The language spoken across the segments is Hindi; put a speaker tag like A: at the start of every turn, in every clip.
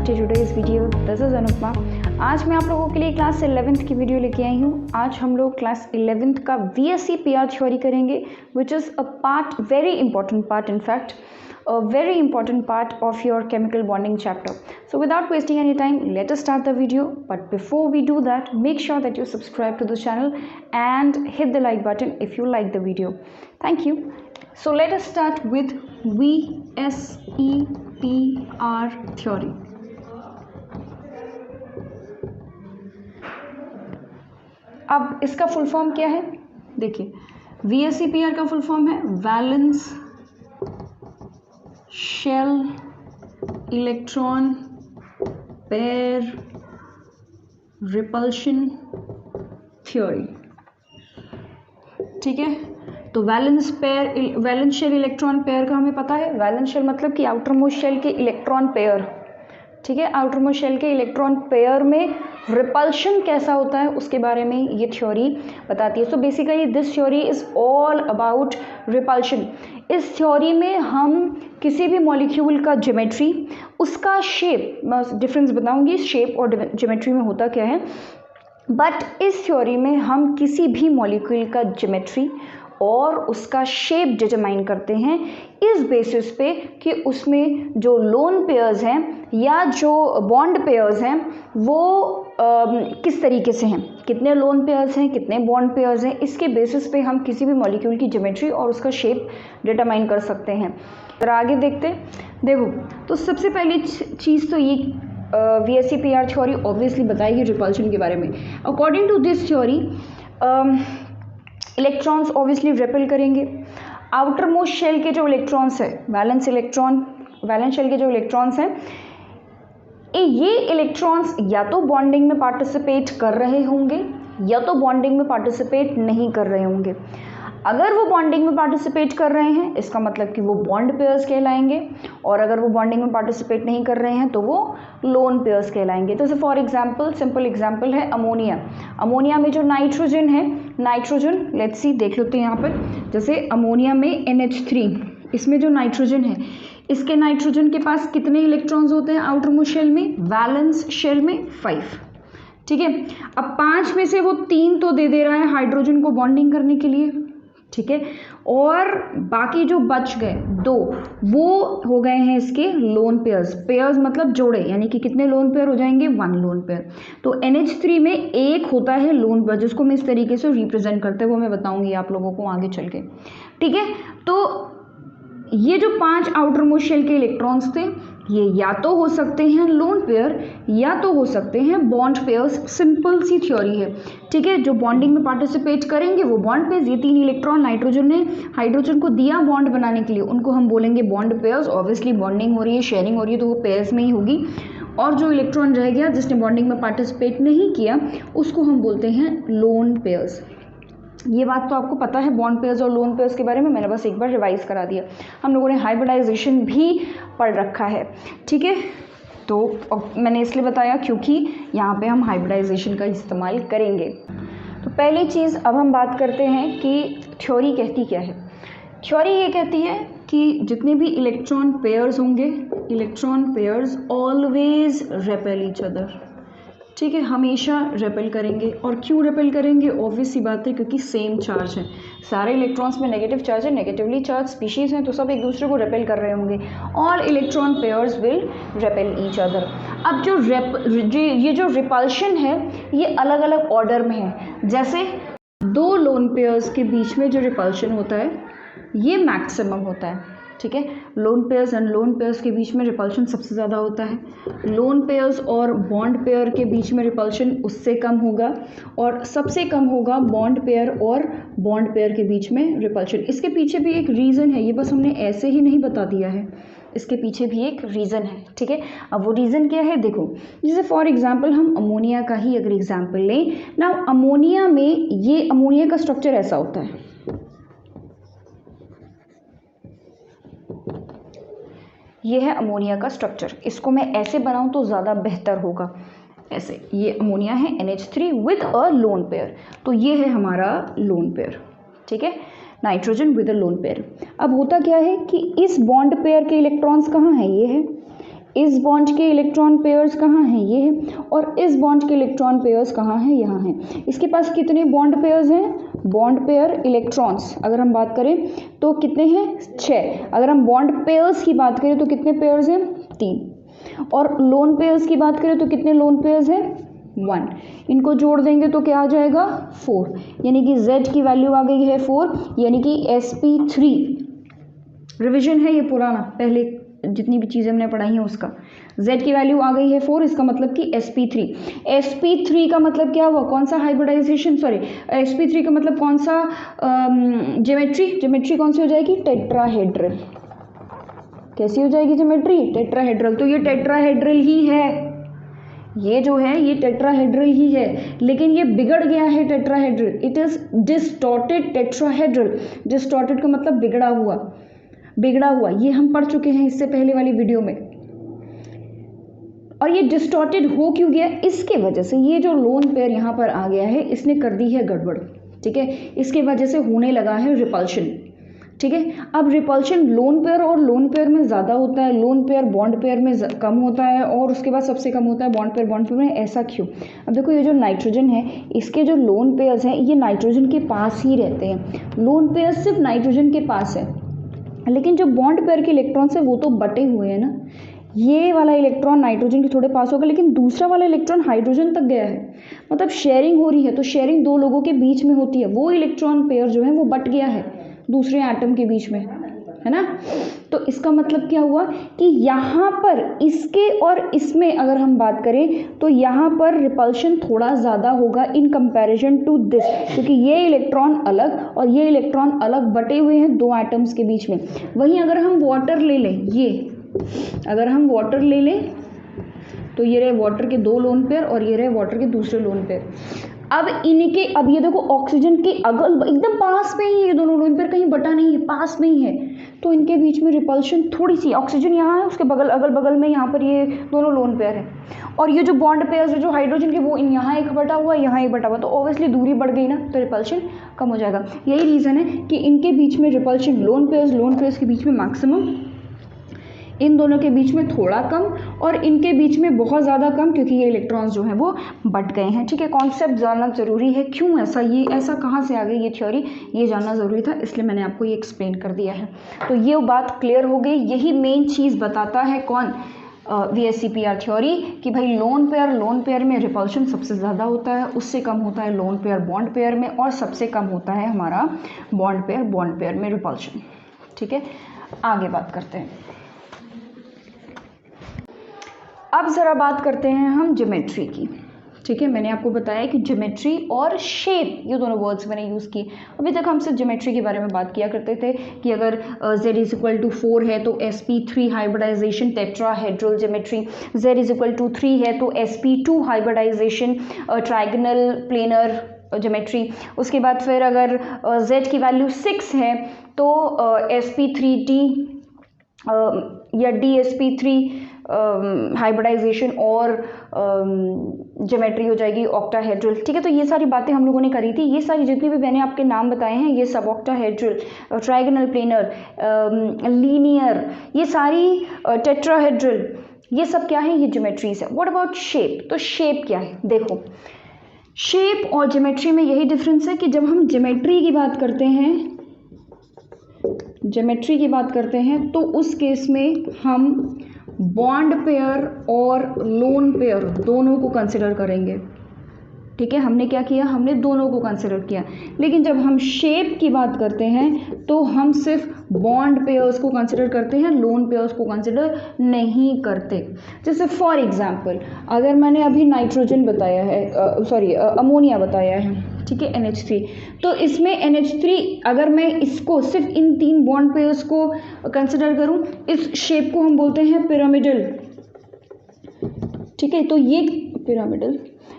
A: To today's video. This is Anupama. आज मैं आप लोगों के लिए क्लास 11th की वीडियो लेके आई हूँ। आज हम लोग क्लास 11th का VSE PR थ्योरी करेंगे, which is a part, very important part, in fact a very important part of your chemical bonding chapter. So without wasting any time, let us start the video. But before we do that, make sure that you subscribe to the channel and hit the like button if you like the video. Thank you. So let us start with VSE PR theory. अब इसका फुल फॉर्म क्या है? देखिए, VSE PR का फुल फॉर्म है valence shell electron pair repulsion theory. ठीक है, तो वैलेंस शेल इलेक्ट्रॉन पेयर का हमें पता है। वैलेंस शेल मतलब कि आउटर मोस्ट शेल के इलेक्ट्रॉन पेयर। ठीक है, आउटर मोस्ट शेल के इलेक्ट्रॉन पेयर में रिपल्शन कैसा होता है उसके बारे में ये थ्योरी बताती है। So basically this theory is all about repulsion. इस थ्योरी में हम किसी भी मॉलिक्यूल का ज्योमेट्री, उसका शेप, मैं डिफरेंस बताऊंगी शेप और ज्योमेट्री में होता क्या है, बट इस थ्योरी में हम किसी भी मॉलिक्यूल का ज्योमेट्री और उसका शेप डिटरमाइन करते हैं इस बेसिस पे कि उसमें जो लोन पेयर्स हैं या जो बॉन्ड पेयर्स हैं वो किस तरीके से हैं, कितने लोन पेयर्स हैं, कितने बॉन्ड पेयर्स हैं। इसके बेसिस पे हम किसी भी मॉलिक्यूल की ज्योमेट्री और उसका शेप डिटरमाइन कर सकते हैं। तो आगे देखते, देखो तो सबसे पहली चीज़ तो ये VSE PR थ्योरी ऑब्वियसली बताएगी रिपल्शन के बारे में। According to this theory electrons obviously repel करेंगे। आउटर मोस्ट शेल के जो इलेक्ट्रॉन्स है, वैलेंस शेल के जो इलेक्ट्रॉन्स हैं, ये इलेक्ट्रॉन्स या तो बॉन्डिंग में पार्टिसिपेट कर रहे होंगे या तो बॉन्डिंग में पार्टिसिपेट नहीं कर रहे होंगे। अगर वो बॉन्डिंग में पार्टिसिपेट कर रहे हैं इसका मतलब कि वो बॉन्ड पेयर्स कहलाएंगे, और अगर वो बॉन्डिंग में पार्टिसिपेट नहीं कर रहे हैं तो वो लोन पेयर्स कहलाएंगे। तो जैसे फॉर एग्जांपल, सिंपल एग्जांपल है अमोनिया। अमोनिया में जो नाइट्रोजन है, नाइट्रोजन लेट्स सी देख लेते हैं यहाँ पर। जैसे अमोनिया में NH3, इसमें जो नाइट्रोजन है, इसके नाइट्रोजन के पास कितने इलेक्ट्रॉन्स होते हैं आउटर मोस्ट शेल में? वैलेंस शेल में 5। ठीक है, अब 5 में से वो 3 तो दे रहा है हाइड्रोजन को बॉन्डिंग करने के लिए। ठीक है, और बाकी जो बच गए 2 वो हो गए हैं इसके लोन पेयर्स। पेयर्स मतलब जोड़े, यानी कि कितने लोन पेयर हो जाएंगे? 1 लोन पेयर। तो NH3 में एक होता है लोन पेयर, जिसको मैं इस तरीके से रिप्रेजेंट करते हैं वो मैं बताऊंगी आप लोगों को आगे चल के। ठीक है, तो ये जो 5 आउटर मोस्ट शेल के इलेक्ट्रॉन्स थे ये या तो हो सकते हैं लोन पेयर या तो हो सकते हैं बॉन्ड पेयर्स। सिंपल सी थ्योरी है। ठीक है, जो बॉन्डिंग में पार्टिसिपेट करेंगे वो बॉन्ड पेयर्स। ये 3 इलेक्ट्रॉन नाइट्रोजन ने हाइड्रोजन को दिया बॉन्ड बनाने के लिए, उनको हम बोलेंगे बॉन्ड पेयर्स। ऑब्वियसली बॉन्डिंग हो रही है, शेयरिंग हो रही है, तो वो पेयर्स में ही होगी। और जो इलेक्ट्रॉन रह गया जिसने बॉन्डिंग में पार्टिसिपेट नहीं किया उसको हम बोलते हैं लोन पेयर्स। ये बात तो आपको पता है बॉन्ड पेयर्स और लोन पेयर्स के बारे में, मैंने बस एक बार रिवाइज करा दिया। हम लोगों ने हाइब्रिडाइजेशन भी पढ़ रखा है। ठीक है, तो मैंने इसलिए बताया क्योंकि यहाँ पे हम हाइब्रिडाइजेशन का इस्तेमाल करेंगे। तो पहली चीज़ अब हम बात करते हैं कि थ्योरी कहती क्या है। थ्योरी ये कहती है कि जितने भी इलेक्ट्रॉन पेयर्स होंगे, electron pairs always repel each other. ठीक है, हमेशा रेपेल करेंगे। और क्यों रेपेल करेंगे? ऑब्वियस सी बात है क्योंकि सेम चार्ज है। सारे इलेक्ट्रॉन्स में नेगेटिव चार्ज है, नेगेटिवली चार्ज स्पीशीज़ हैं, तो सब एक दूसरे को रेपेल कर रहे होंगे। All electron pairs will repel each other. अब ये जो रिपल्शन है ये अलग अलग ऑर्डर में है। जैसे 2 लोन पेयर्स के बीच में जो रिपल्शन होता है ये मैक्सिमम होता है। ठीक है, lone pairs and lone pairs के बीच में रिपल्शन सबसे ज़्यादा होता है। लोन पेयर्स और बॉन्ड पेयर के बीच में रिपल्शन उससे कम होगा, और सबसे कम होगा बॉन्ड पेयर और बॉन्ड पेयर के बीच में रिपल्शन। इसके पीछे भी एक रीज़न है, ये बस हमने ऐसे ही नहीं बता दिया है, इसके पीछे भी एक रीज़न है। ठीक है, अब वो रीज़न क्या है देखो। जैसे फॉर एग्जांपल हम अमोनिया का ही अगर एग्जांपल लें ना, अमोनिया में ये अमोनिया का स्ट्रक्चर ऐसा होता है। ये है अमोनिया का स्ट्रक्चर। इसको मैं ऐसे बनाऊं तो ज़्यादा बेहतर होगा। ऐसे, ये अमोनिया है NH3 with a loan pair, तो ये है हमारा लोन पेयर। ठीक है, nitrogen with a lone pair. अब होता क्या है कि इस बॉन्ड पेयर के इलेक्ट्रॉन्स कहाँ हैं? ये है। इस बॉन्ड के इलेक्ट्रॉन पेयर्स कहाँ हैं, ये है, और इस बॉन्ड के इलेक्ट्रॉन पेयर्स कहाँ हैं, यहाँ हैं। इसके पास कितने बॉन्ड पेयर्स हैं, बॉन्ड पेयर इलेक्ट्रॉन्स अगर हम बात करें तो कितने हैं, 6। अगर हम बॉन्ड पेयर्स की बात करें तो कितने पेयर्स हैं, 3। और लोन पेयर्स की बात करें तो कितने लोन पेयर्स हैं, 1। इनको जोड़ देंगे तो क्या आ जाएगा, 4, यानी कि Z की वैल्यू आ गई है 4, यानी कि sp3, रिविजन है ये पुराना, पहले जितनी भी चीज़ें हमने पढ़ाई हैं उसका, Z की वैल्यू आ गई है 4, इसका मतलब कि sp3 का मतलब क्या हुआ, कौन सा हाइब्रिडाइजेशन, सॉरी sp3 का मतलब कौन सा ज्योमेट्री कौन सी हो जाएगी, टेट्राहेड्रल। कैसी हो जाएगी ज्योमेट्री, टेट्राहेड्रल। तो ये टेट्राहेड्रल ही है, ये जो है ये टेट्राहेड्रल ही है, लेकिन ये बिगड़ गया है tetrahedral, it is distorted tetrahedral. Distorted का मतलब बिगड़ा हुआ, ये हम पढ़ चुके हैं इससे पहले वाली वीडियो में। और ये डिस्टॉर्टेड हो क्यों गया, इसके वजह से ये जो लोन पेयर यहाँ पर आ गया है इसने कर दी है गड़बड़, ठीक है, इसके वजह से होने लगा है रिपल्शन, ठीक है। अब रिपल्शन लोन पेयर और लोन पेयर में ज़्यादा होता है, लोन पेयर बॉन्ड पेयर में कम होता है, और उसके बाद सबसे कम होता है बॉन्ड पेयर में। ऐसा क्यों, अब देखो ये जो नाइट्रोजन है इसके जो लोन पेयर्स हैं ये नाइट्रोजन के पास ही रहते हैं, लोन पेयर सिर्फ नाइट्रोजन के पास है, लेकिन जो बॉन्ड पेयर के इलेक्ट्रॉन्स है वो तो बटे हुए हैं ना, ये वाला इलेक्ट्रॉन नाइट्रोजन के थोड़े पास होगा, लेकिन दूसरा वाला इलेक्ट्रॉन हाइड्रोजन तक गया है, मतलब शेयरिंग हो रही है, तो शेयरिंग 2 लोगों के बीच में होती है, वो इलेक्ट्रॉन पेयर जो है वो बट गया है दूसरे एटम के बीच में, है ना। तो इसका मतलब क्या हुआ कि यहाँ पर इसके और इसमें अगर हम बात करें तो यहाँ पर रिपल्शन थोड़ा ज़्यादा होगा इन कंपैरिजन टू दिस, क्योंकि ये इलेक्ट्रॉन अलग और ये इलेक्ट्रॉन अलग बटे हुए हैं 2 एटम्स के बीच में। वहीं अगर हम वाटर ले लें, अगर हम वाटर ले लें तो ये रहे वाटर के 2 लोन पेयर और ये रहे वाटर के दूसरे लोन पेयर। अब ये देखो ऑक्सीजन के एकदम पास में ही ये दोनों लोन पेयर, कहीं बटा नहीं है, पास में ही है, तो इनके बीच में रिपल्शन थोड़ी सी, ऑक्सीजन यहाँ है उसके अगल बगल में यहाँ पर ये दोनों लोन पेयर है, और ये जो बॉन्ड पेयर है जो हाइड्रोजन के वो यहाँ एक बटा हुआ यहाँ एक बटा हुआ, तो ऑब्वियसली दूरी बढ़ गई ना, तो रिपल्शन कम हो जाएगा। यही रीज़न है कि इनके बीच में रिपल्शन लोन पेयर्स के बीच में मैक्सिमम, इन दोनों के बीच में थोड़ा कम, और इनके बीच में बहुत ज़्यादा कम, क्योंकि ये इलेक्ट्रॉन्स जो हैं वो बट गए हैं, ठीक है। कॉन्सेप्ट जानना ज़रूरी है, क्यों ऐसा कहाँ से आ गई ये थ्योरी, ये जानना ज़रूरी था, इसलिए मैंने आपको ये एक्सप्लेन कर दिया है। तो ये बात क्लियर हो गई, यही मेन चीज़ बताता है कौन, VSEPR थ्योरी, कि भाई लोन पेयर में रिपल्शन सबसे ज़्यादा होता है, उससे कम होता है लोन पेयर बॉन्ड पेयर में, और सबसे कम होता है हमारा बॉन्ड पेयर में रिपल्शन, ठीक है। आगे बात करते हैं, अब ज़रा बात करते हैं हम ज्योमेट्री की, ठीक है। मैंने आपको बताया कि ज्योमेट्री और शेप ये दोनों वर्ड्स मैंने यूज़ किए। अभी तक हम सिर्फ ज्योमेट्री के बारे में बात किया करते थे कि अगर Z=4 है तो sp3 hybridisation tetrahedral geometry, Z=3 है तो sp2 hybridisation trigonal planar geometry. उसके बाद फिर अगर Z की वैल्यू 6 है तो sp3d या dsp3 हाइब्रिडाइजेशन और ज्योमेट्री हो जाएगी ऑक्टाहेड्रल, ठीक है। तो ये सारी बातें हम लोगों ने करी थी, ये सारी जितनी भी मैंने आपके नाम बताए हैं, ये सब ऑक्टाहेड्रल, ट्रायगोनल प्लेनर, लीनियर, ये सारी टेट्राहेड्रल, ये सब क्या है, ये ज्योमेट्रीज है। व्हाट अबाउट शेप, तो शेप क्या है, देखो शेप और ज्योमेट्री में यही डिफरेंस है कि जब हम ज्योमेट्री की बात करते हैं तो उस केस में हम बॉन्ड पेयर और लोन पेयर दोनों को कंसिडर करेंगे, ठीक है। हमने क्या किया, हमने दोनों को कंसिडर किया। लेकिन जब हम शेप की बात करते हैं तो हम सिर्फ बॉन्ड पेयर्स को कंसिडर करते हैं, लोन पेयर्स को कंसिडर नहीं करते। जैसे फॉर एग्जांपल अगर मैंने अभी नाइट्रोजन बताया है, अमोनिया बताया है, ठीक है, NH3, तो इसमें NH3 अगर मैं इसको सिर्फ इन 3 बॉन्ड पेयर्स को कंसिडर करूं, इस शेप को हम बोलते हैं पिरामिडल, ठीक है। तो ये पिरामिडल,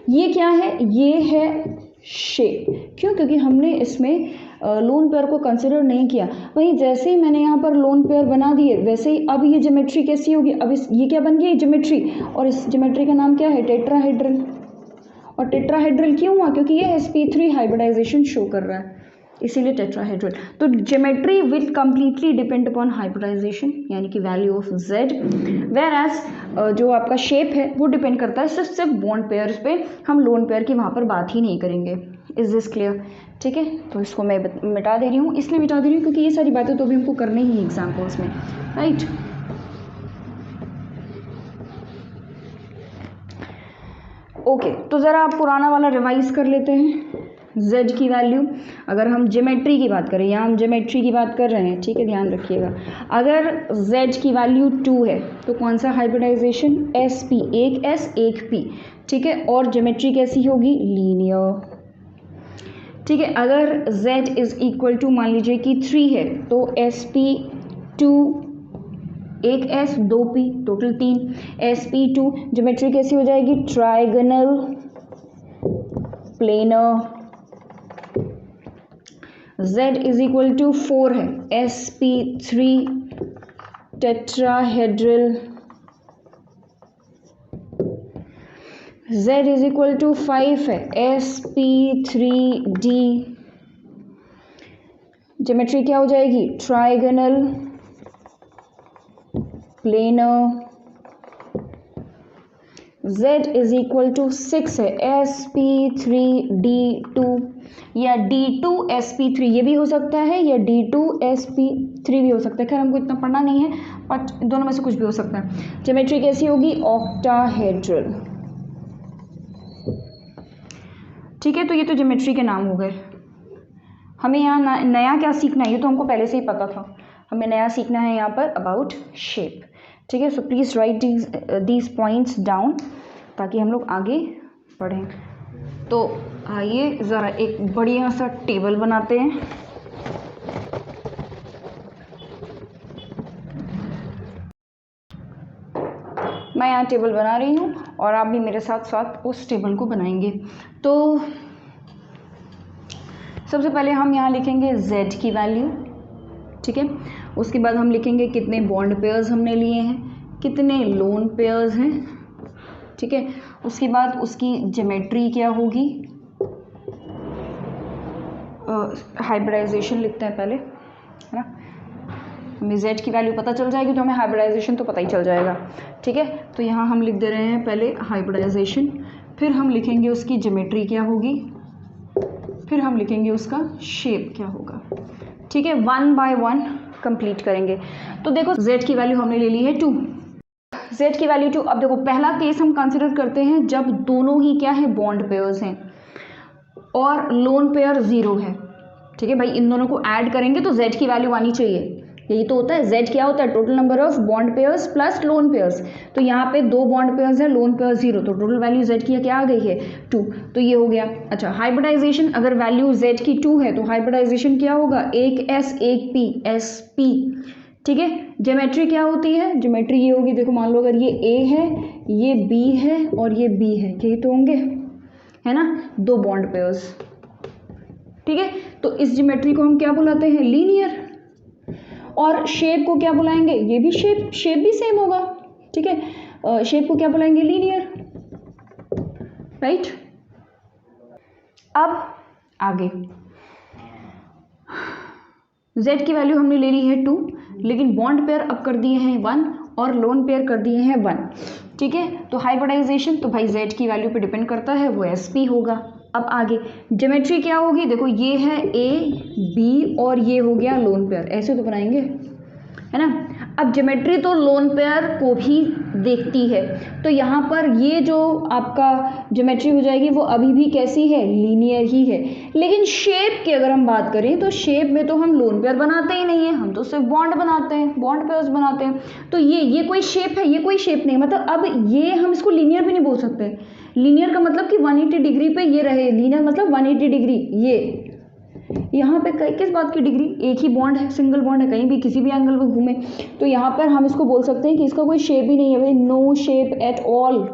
A: ये क्या है, ये है शेप, क्यों, क्योंकि हमने इसमें लोन पेयर को कंसिडर नहीं किया। वहीं जैसे ही मैंने यहाँ पर लोन पेयर बना दिए, वैसे ही अब ये ज्योमेट्री कैसी होगी, अब ये क्या बन गई, ज्योमेट्री, और इस ज्योमेट्री का नाम क्या है, टेट्राहेड्रल। और टेट्राहेड्रल क्यों हुआ, क्योंकि ये sp3 हाइब्रिडाइजेशन शो कर रहा है, इसीलिए टेट्राहेड्रल। तो geometry will completely depend upon hybridization यानी कि value of z, whereas जो आपका शेप है वो डिपेंड करता है सिर्फ बॉन्ड पेयर्स पे, हम लोन पेयर की वहाँ पर बात ही नहीं करेंगे। Is this clear? ठीक है, तो इसको मैं मिटा दे रही हूँ, इसलिए मिटा दे रही हूँ क्योंकि ये सारी बातें तो अभी हमको करनी ही एग्जाम्पल्स में, राइट। ओके, तो ज़रा आप पुराना वाला रिवाइज कर लेते हैं। z की वैल्यू, अगर हम ज्योमेट्री की बात करें, यहाँ हम ज्योमेट्री की बात कर रहे हैं, ठीक है, ध्यान रखिएगा। अगर z की वैल्यू 2 है तो कौन सा हाइब्रिडाइजेशन? sp, एक s एक p, ठीक है। और ज्योमेट्री कैसी होगी? लीनियर, ठीक है। अगर z इज इक्वल टू मान लीजिए कि 3 है तो sp2, एक s 2p, total 3, sp2। Geometry कैसी हो जाएगी? Trigonal, planar. z is equal to 4 है, sp3 tetrahedral. z is equal to 5 है, sp3d। ज्योमेट्री क्या हो जाएगी? Trigonal, planar. z is equal to 6 है, sp3d2 या d2 sp3, ये भी हो सकता है, या d2 sp3 भी हो सकता है। खैर हमको इतना पढ़ना नहीं है, बट दोनों में से कुछ भी हो सकता है। ज्योमेट्री कैसी होगी? ऑक्टाहेड्रल, ठीक है। तो ये तो ज्योमेट्री के नाम हो गए। हमें यहाँ नया क्या सीखना है, ये तो हमको पहले से ही पता था। हमें नया सीखना है यहाँ पर अबाउट शेप, ठीक है। So please write these points down ताकि हम लोग आगे बढ़ें। तो आइए ज़रा एक बढ़िया सा टेबल बनाते हैं। मैं यहाँ टेबल बना रही हूँ और आप भी मेरे साथ साथ उस टेबल को बनाएंगे। तो सबसे पहले हम यहाँ लिखेंगे z की वैल्यू, ठीक है। उसके बाद हम लिखेंगे कितने बॉन्ड पेयर्स हमने लिए हैं, कितने लोन पेयर्स हैं, ठीक है। उसके बाद उसकी ज्योमेट्री क्या होगी, हाइब्रिडाइजेशन लिखते हैं पहले, है ना। हमें z की वैल्यू पता चल जाएगी तो हमें हाइब्रिडाइजेशन तो पता ही चल जाएगा, ठीक है। तो यहाँ हम लिख दे रहे हैं पहले हाइब्रिडाइजेशन, फिर हम लिखेंगे उसकी ज्योमेट्री क्या होगी, फिर हम लिखेंगे उसका शेप क्या होगा, ठीक है। 1 बाय 1 कंप्लीट करेंगे। तो देखो z की वैल्यू हमने ले ली है 2, z की वैल्यू 2। अब देखो पहला केस हम कंसिडर करते हैं जब दोनों ही क्या है, बॉन्ड पेयर्स हैं और लोन पेयर 0 है, ठीक है भाई। इन दोनों को ऐड करेंगे तो z की वैल्यू आनी चाहिए, यही तो होता है। z क्या होता है? Total number of bond pairs plus lone pairs. तो यहाँ पे 2 बॉन्ड पेयर्स है, लोन पेयर 0, तो टोटल वैल्यू z की क्या आ गई है? 2। तो ये हो गया। अच्छा, हाइब्रिडाइजेशन, अगर वैल्यू z की 2 है तो हाइब्रिडाइजेशन क्या होगा? एक s एक p, sp, ठीक है। ज्योमेट्री क्या होती है? ज्योमेट्री ये होगी, देखो मान लो अगर ये a है, ये b है और ये b है, यही तो होंगे, है ना, 2 बॉन्ड पेयर्स, ठीक है। तो इस ज्योमेट्री को हम क्या बुलाते हैं? लीनियर। और शेप को क्या बुलाएंगे? ये भी शेप भी सेम होगा, ठीक है। शेप को क्या बुलाएंगे? Linear, right. अब आगे z की वैल्यू हमने ले ली है 2, लेकिन बॉन्ड पेयर अब कर दिए हैं 1 और लोन पेयर कर दिए हैं 1, ठीक है। तो हाइब्रिडाइजेशन तो भाई z की वैल्यू पे डिपेंड करता है, वो sp होगा। अब आगे ज्योमेट्री क्या होगी? देखो ये है a b और ये हो गया लोन पेयर, ऐसे तो बनाएंगे, है ना। अब ज्योमेट्री तो लोन पेयर को भी देखती है, तो यहाँ पर ये जो आपका ज्योमेट्री हो जाएगी वो अभी भी कैसी है? लीनियर ही है। लेकिन शेप की अगर हम बात करें तो शेप में तो हम लोन पेयर बनाते ही नहीं है, हम तो सिर्फ बॉन्ड बनाते हैं, बॉन्ड पेयर्स बनाते हैं। तो ये कोई शेप है? ये कोई शेप नहीं, मतलब अब ये हम इसको लीनियर भी नहीं बोल सकते। लीनियर का मतलब कि 180 डिग्री पे ये रहे, लीनियर मतलब 180 डिग्री। ये यहाँ पे किस बात की डिग्री? एक ही बॉन्ड है, सिंगल बॉन्ड है, कहीं भी किसी भी एंगल में घूमे, तो यहाँ पर हम इसको बोल सकते हैं कि इसका कोई शेप ही नहीं है भाई, नो शेप एट ऑल,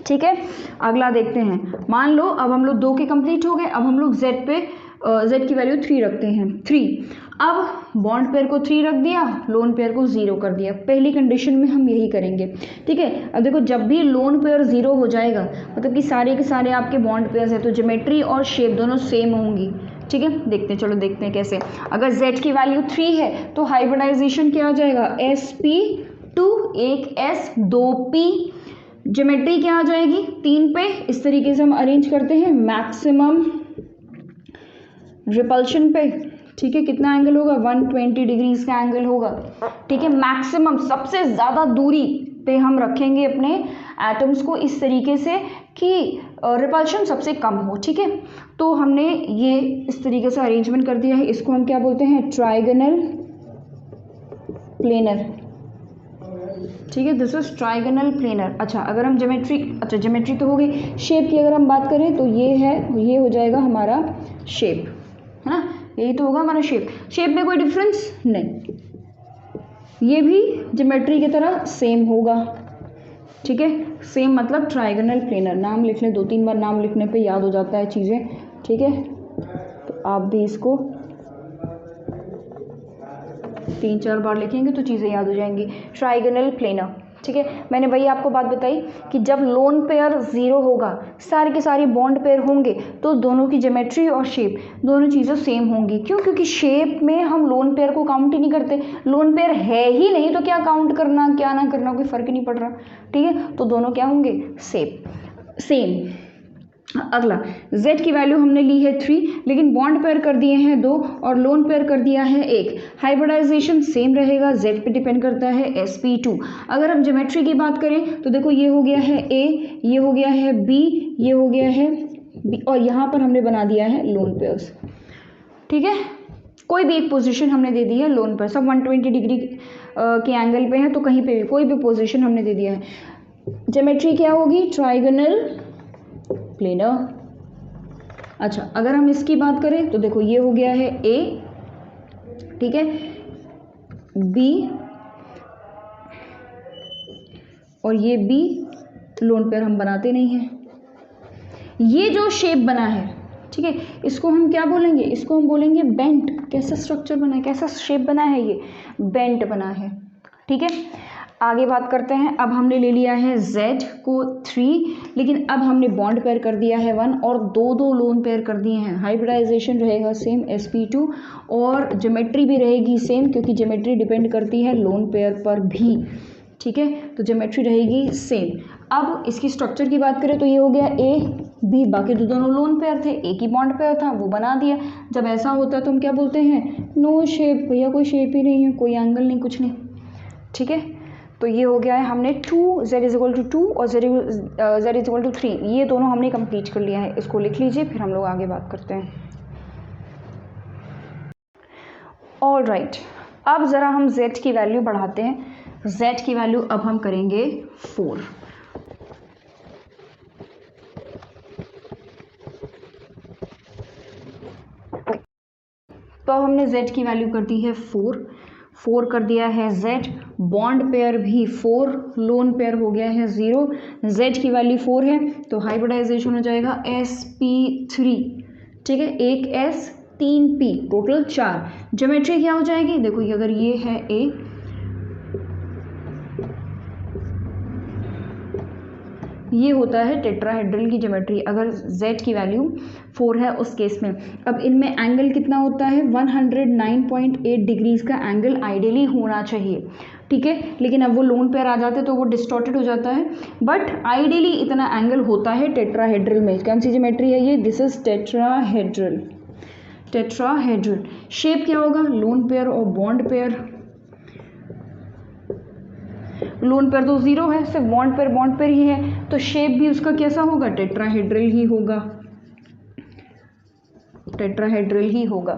A: ठीक है। अगला देखते हैं। मान लो अब हम लोग 2 के कंप्लीट हो गए, अब हम लोग z पे z की वैल्यू 3 रखते हैं, 3। अब बॉन्ड पेयर को 3 रख दिया, लोन पेयर को 0 कर दिया। पहली कंडीशन में हम यही करेंगे, ठीक है। अब देखो जब भी लोन पेयर 0 हो जाएगा, मतलब कि सारे के सारे आपके बॉन्ड पेयर्स है, तो ज्योमेट्री और शेप दोनों सेम होंगी, ठीक है, देखते हैं, चलो देखते हैं कैसे। अगर Z की वैल्यू 3 है तो हाइब्रिडाइजेशन क्या आ जाएगा, sp2 एक s 2p, ज्योमेट्री क्या आ जाएगी 3 पे। इस तरीके से हम अरेंज करते हैं मैक्सिमम रिपल्शन पे, ठीक है, कितना एंगल होगा 120 डिग्रीज का एंगल होगा, ठीक है। मैक्सिमम सबसे ज़्यादा दूरी पे हम रखेंगे अपने एटम्स को इस तरीके से कि रिपल्शन सबसे कम हो, ठीक है। तो हमने ये इस तरीके से अरेंजमेंट कर दिया है, इसको हम क्या बोलते हैं, ट्राइगोनल प्लेनर, ठीक है, दिस इज ट्राइगोनल प्लेनर। अच्छा, अगर हम ज्योमेट्री तो हो गई। शेप की अगर हम बात करें तो ये है, ये हो जाएगा हमारा शेप, है ना, यही तो होगा हमारा शेप। शेप में कोई डिफरेंस नहीं, ये भी ज्योमेट्री की तरह सेम होगा, ठीक है, सेम मतलब ट्राइगोनल प्लेनर। नाम लिख लें, 2-3 बार नाम लिखने पे याद हो जाता है चीज़ें, ठीक है। तो आप भी इसको 3-4 बार लिखेंगे तो चीज़ें याद हो जाएंगी। ट्राइगोनल प्लेनर, ठीक है। मैंने वही आपको बात बताई कि जब लोन पेयर 0 होगा, सारे के सारे बॉन्ड पेयर होंगे, तो दोनों की ज्योमेट्री और शेप दोनों चीज़ें सेम होंगी। क्यों? क्योंकि शेप में हम लोन पेयर को काउंट ही नहीं करते, लोन पेयर है ही नहीं, तो क्या काउंट करना क्या ना करना कोई फ़र्क ही नहीं पड़ रहा, ठीक है। तो दोनों क्या होंगे, सेम। अगला, Z की वैल्यू हमने ली है 3, लेकिन बॉन्ड पेयर कर दिए हैं 2 और लोन पेयर कर दिया है 1। हाइब्रिडाइजेशन सेम रहेगा, Z पे डिपेंड करता है sp2। अगर हम ज्योमेट्री की बात करें तो देखो ये हो गया है A, ये हो गया है B, ये हो गया है B, और यहाँ पर हमने बना दिया है लोन पेयर्स, ठीक है। कोई भी एक पोजीशन हमने दे दी है लोन पेयर, सब 120 डिग्री के एंगल पे है, तो कहीं पे भी कोई भी पोजीशन हमने दे दिया है। ज्योमेट्री क्या होगी, ट्राइगोनल प्लेनर। अच्छा, अगर हम इसकी बात करें तो देखो ये हो गया है A, ठीक है, B और ये B, लोन पेयर हम बनाते नहीं हैं। ये जो शेप बना है, ठीक है, इसको हम क्या बोलेंगे, इसको हम बोलेंगे बेंट। कैसा स्ट्रक्चर बना है, कैसा शेप बना है, ये बेंट बना है, ठीक है। आगे बात करते हैं। अब हमने ले लिया है Z को 3, लेकिन अब हमने बॉन्ड पेयर कर दिया है 1 और 2 लोन पेयर कर दिए हैं। हाइब्रिडाइजेशन रहेगा सेम sp2 और ज्योमेट्री भी रहेगी सेम, क्योंकि ज्योमेट्री डिपेंड करती है लोन पेयर पर भी, ठीक है। तो ज्योमेट्री रहेगी सेम। अब इसकी स्ट्रक्चर की बात करें तो ये हो गया A B, बाकी दोनों लोन पेयर थे, एक ही बॉन्ड पेयर था वो बना दिया। जब ऐसा होता है तो हम क्या बोलते हैं, नो शेप, भैया कोई शेप ही नहीं है, कोई एंगल नहीं, कुछ नहीं, ठीक है। तो ये हो गया है, हमने 2 Z=2 और Z=3, ये दोनों हमने कंप्लीट कर लिया है। इसको लिख लीजिए, फिर हम लोग आगे बात करते हैं। ऑल राइट, अब ज़रा हम Z की वैल्यू बढ़ाते हैं। Z की वैल्यू अब हम करेंगे 4। तो अब हमने Z की वैल्यू कर दी है 4 कर दिया है Z, बॉन्ड पेयर भी 4, लोन पेयर हो गया है 0। Z की वैल्यू 4 है तो हाइब्रिडाइजेशन हो जाएगा sp3, ठीक है, 1 S 3 P, टोटल 4। ज्योमेट्री क्या हो जाएगी, देखो ये अगर ये है A, ये होता है टेट्राहेड्रल की ज्योमेट्री अगर Z की वैल्यू 4 है उस केस में। अब इनमें एंगल कितना होता है, 109.8 डिग्रीज का एंगल आइडियली होना चाहिए, ठीक है। लेकिन अब वो लोन पेयर आ जाते तो वो डिस्टॉर्टेड हो जाता है, बट आइडियली इतना एंगल होता है टेट्राहेड्रल में। कौन सी ज्योमेट्री है ये, दिस इज टेट्राहेड्रल। शेप क्या होगा, लोन पेयर और बॉन्ड पेयर। लोन पेयर तो 0 है, सिर्फ बॉन्ड पेयर ही है, तो शेप भी उसका कैसा होगा, टेट्राहेड्रल ही होगा,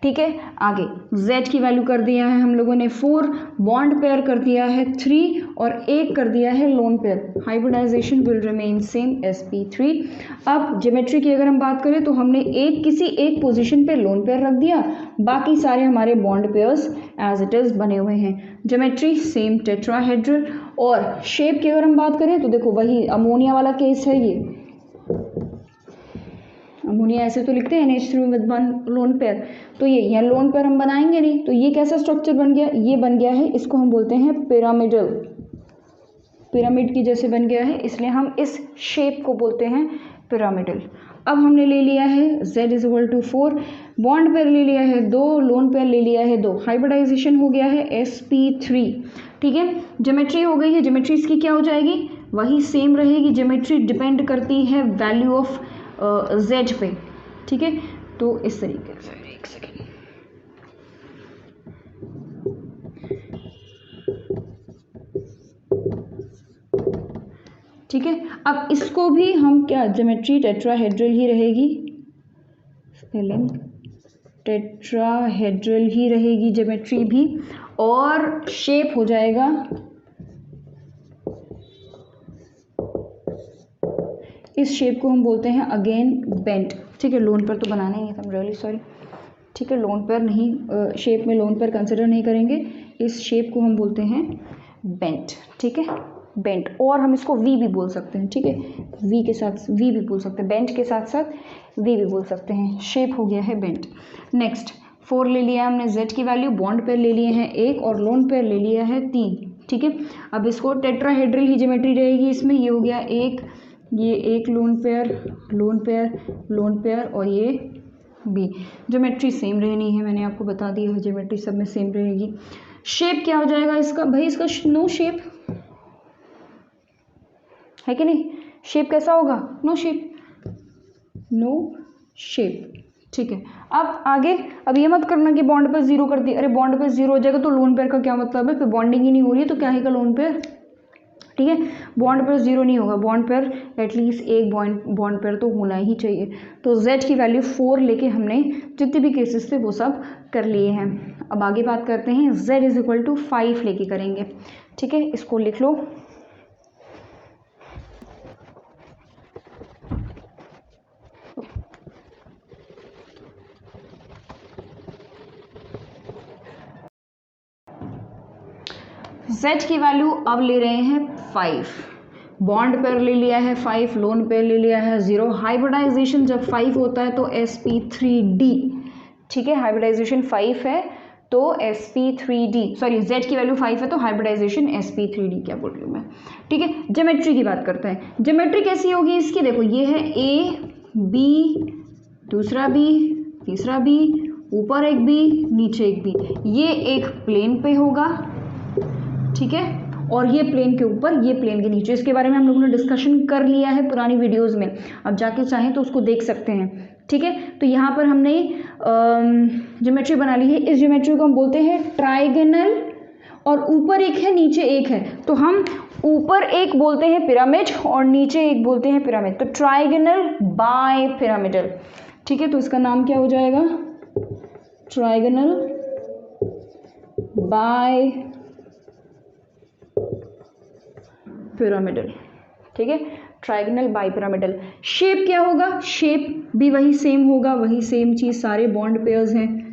A: ठीक है। आगे Z की वैल्यू कर दिया है हम लोगों ने 4, बॉन्ड पेयर कर दिया है 3 और 1 कर दिया है lone pair. Hybridization will remain same sp3। अब ज्योमेट्री की अगर हम बात करें तो हमने किसी एक पोजीशन पे लोन पेयर रख दिया, बाकी सारे हमारे bond pairs as it is बने हुए हैं। Geometry same tetrahedral. और शेप की अगर हम बात करें तो देखो वही अमोनिया वाला केस है ये, अमोनिया ऐसे तो लिखते हैं NH3 विद 1 लोन पेयर, तो ये यहाँ लोन पेयर हम बनाएंगे नहीं, तो ये कैसा स्ट्रक्चर बन गया, ये बन गया है, इसको हम बोलते हैं पिरामिड की जैसे बन गया है, इसलिए हम इस शेप को बोलते हैं पिरामिडल। अब हमने ले लिया है Z is equal to 4, bond pair ले लिया है 2, लोन पेयर ले लिया है 2, हाइब्रिडाइजेशन हो गया है sp3। ठीक है, ज्योमेट्री हो गई है, ज्योमेट्री इसकी क्या हो जाएगी, वही सेम रहेगी। ज्योमेट्री डिपेंड करती है वैल्यू ऑफ Z पे। ठीक है, तो इस तरीके से, एक सेकेंड, ठीक है। अब इसको भी हम क्या, ज्योमेट्री टेट्राहेड्रल ही रहेगी, स्पेलिंग टेट्राहेड्रल ही रहेगी ज्योमेट्री भी, और शेप हो जाएगा इस शेप को हम बोलते हैं अगेन बेंट। ठीक है, लोन पर तो बनाना ही है, आई एम रियली सॉरी। ठीक है, लोन पर नहीं, शेप में लोन पर कंसिडर नहीं करेंगे, इस शेप को हम बोलते हैं बेंट। ठीक है, बेंट, और हम इसको वी भी बोल सकते हैं। ठीक है, वी के साथ वी भी बोल सकते हैं, बेंट के साथ साथ वी भी बोल सकते हैं। शेप हो गया है बेंट। नेक्स्ट 4 ले लिया हमने Z की वैल्यू, बॉन्ड पेयर ले लिए हैं 1 और लोन पेयर ले लिया है 3। ठीक है, अब इसको टेट्राहेड्रल ही ज्योमेट्री रहेगी इसमें। ये हो गया एक, ये एक lone pair, lone pair, lone pair, और ये बी। ज्योमेट्री सेम रहनी है, मैंने आपको बता दिया है, ज्योमेट्री सब में सेम रहेगी। शेप क्या हो जाएगा इसका, भाई इसका नो शेप है कि नहीं, शेप कैसा होगा, नो शेप, नो शेप। ठीक है, अब आगे, अब ये मत करना कि बॉन्ड पर 0 कर दिया, अरे बॉन्ड पर 0 हो जाएगा तो लोन पेयर का क्या मतलब है, फिर बॉन्डिंग ही नहीं हो रही है तो क्या है का लोन पेयर। ठीक है, बॉन्ड पेयर 0 नहीं होगा, बॉन्ड पेयर एटलीस्ट एक बॉन्ड पेयर तो होना ही चाहिए। तो Z की वैल्यू 4 लेके हमने जितने भी केसेस थे वो सब कर लिए हैं। अब आगे बात करते हैं, Z इज इक्वल टू 5 लेके करेंगे। ठीक है, इसको लिख लो, Z की वैल्यू अब ले रहे हैं 5, बॉन्ड पेयर ले लिया है 5, लोन पेयर ले लिया है 0। हाइब्रिडाइजेशन जब 5 होता है तो sp3d। ठीक है, हाइब्रिडाइजेशन 5 है तो sp3d, सॉरी Z की वैल्यू 5 है तो हाइब्रिडाइजेशन sp3d, क्या बोल रही हूँ मैं। ठीक है, ज्योमेट्री की बात करते हैं। ज्योमेट्री कैसी होगी इसकी, देखो ये है A, B, दूसरा B, तीसरा B, ऊपर एक B, नीचे एक B, ये एक प्लेन पे होगा। ठीक है, और ये प्लेन के ऊपर, ये प्लेन के नीचे। इसके बारे में हम लोगों ने डिस्कशन कर लिया है पुरानी वीडियोस में, अब जाके चाहें तो उसको देख सकते हैं। ठीक है, तो यहाँ पर हमने ज्योमेट्री बना ली है। इस ज्योमेट्री को हम बोलते हैं ट्राइगोनल, और ऊपर एक है नीचे एक है, तो हम ऊपर एक बोलते हैं पिरामिड और नीचे एक बोलते हैं पिरामिड, तो ट्राइगोनल बाय पिरामिडल। ठीक है, तो इसका नाम क्या हो जाएगा, ट्राइगोनल बाय पिरामिडल। ठीक है, ट्राइगोनल बाई पिरामिडल। शेप क्या होगा, शेप भी वही सेम होगा, वही सेम चीज, सारे बॉन्ड पेयर्स हैं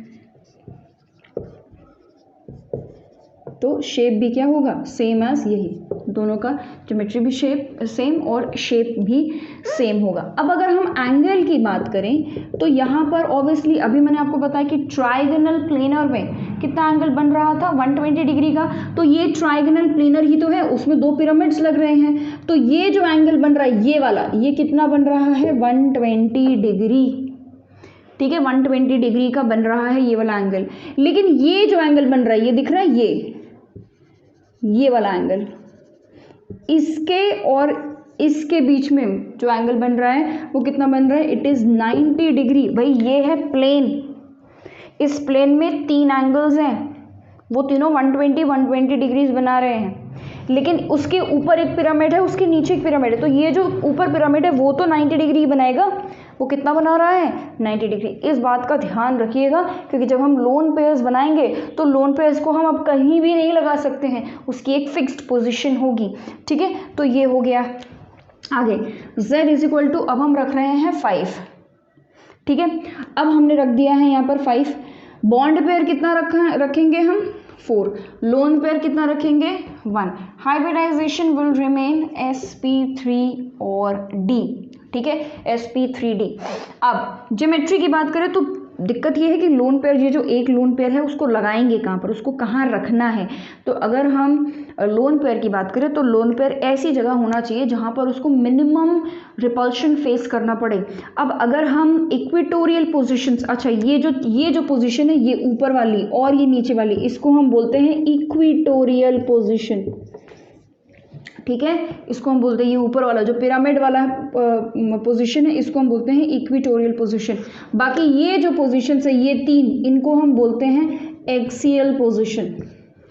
A: तो शेप भी क्या होगा, सेम एज यही, दोनों का ज्योमेट्री भी शेप सेम और शेप भी सेम होगा। अब अगर हम एंगल की बात करें तो यहाँ पर ऑब्वियसली अभी मैंने आपको बताया कि ट्राइगोनल प्लेनर में कितना एंगल बन रहा था, 120 डिग्री का, तो ये ट्राइगोनल प्लेनर ही तो है, उसमें 2 पिरामिड्स लग रहे हैं, तो ये जो एंगल बन रहा है ये वाला, ये कितना बन रहा है, 120 डिग्री। ठीक है, 120 डिग्री का बन रहा है ये वाला एंगल। लेकिन ये जो एंगल बन रहा है, ये दिख रहा है, ये वाला एंगल, इसके और इसके बीच में जो एंगल बन रहा है वो कितना बन रहा है, इट इज 90 डिग्री। भाई ये है प्लेन, इस प्लेन में 3 एंगल्स हैं, वो तीनों 120 डिग्रीज बना रहे हैं, लेकिन उसके ऊपर एक पिरामिड है, उसके नीचे एक पिरामिड है, तो ये जो ऊपर पिरामिड है वो तो 90 डिग्री बनाएगा, वो कितना बना रहा है, 90 डिग्री। इस बात का ध्यान रखिएगा, क्योंकि जब हम लोन पेयर्स बनाएंगे तो लोन पेयर्स को हम अब कहीं भी नहीं लगा सकते हैं, उसकी एक फिक्स्ड पोजीशन होगी। ठीक है, तो ये हो गया। आगे z इज इक्वल टू, अब हम रख रहे हैं 5। ठीक है, अब हमने रख दिया है यहाँ पर 5। बॉन्ड पेयर कितना रखेंगे हम, 4। लोन पेयर कितना रखेंगे, 1। हाइब्रिडाइजेशन विल रिमेन sp3 और d। ठीक है, sp3d। अब ज्योमेट्री की बात करें तो दिक्कत ये है कि लोन पेयर, ये जो एक लोन पेयर है उसको लगाएंगे कहाँ पर, उसको कहाँ रखना है। तो अगर हम लोन पेयर की बात करें तो लोन पेयर ऐसी जगह होना चाहिए जहाँ पर उसको मिनिमम रिपल्शन फेस करना पड़े। अब अगर हम इक्वेटोरियल पोजीशंस, अच्छा ये जो पोजीशन है, ये ऊपर वाली और ये नीचे वाली, इसको हम बोलते हैं इक्वेटोरियल पोजीशन। ठीक है, इसको हम बोलते हैं, ये ऊपर वाला जो पिरामिड वाला पोजीशन है इसको हम बोलते हैं इक्वेटोरियल पोजीशन। बाकी ये जो पोजीशन है ये तीन, इनको हम बोलते हैं एक्सियल पोजीशन।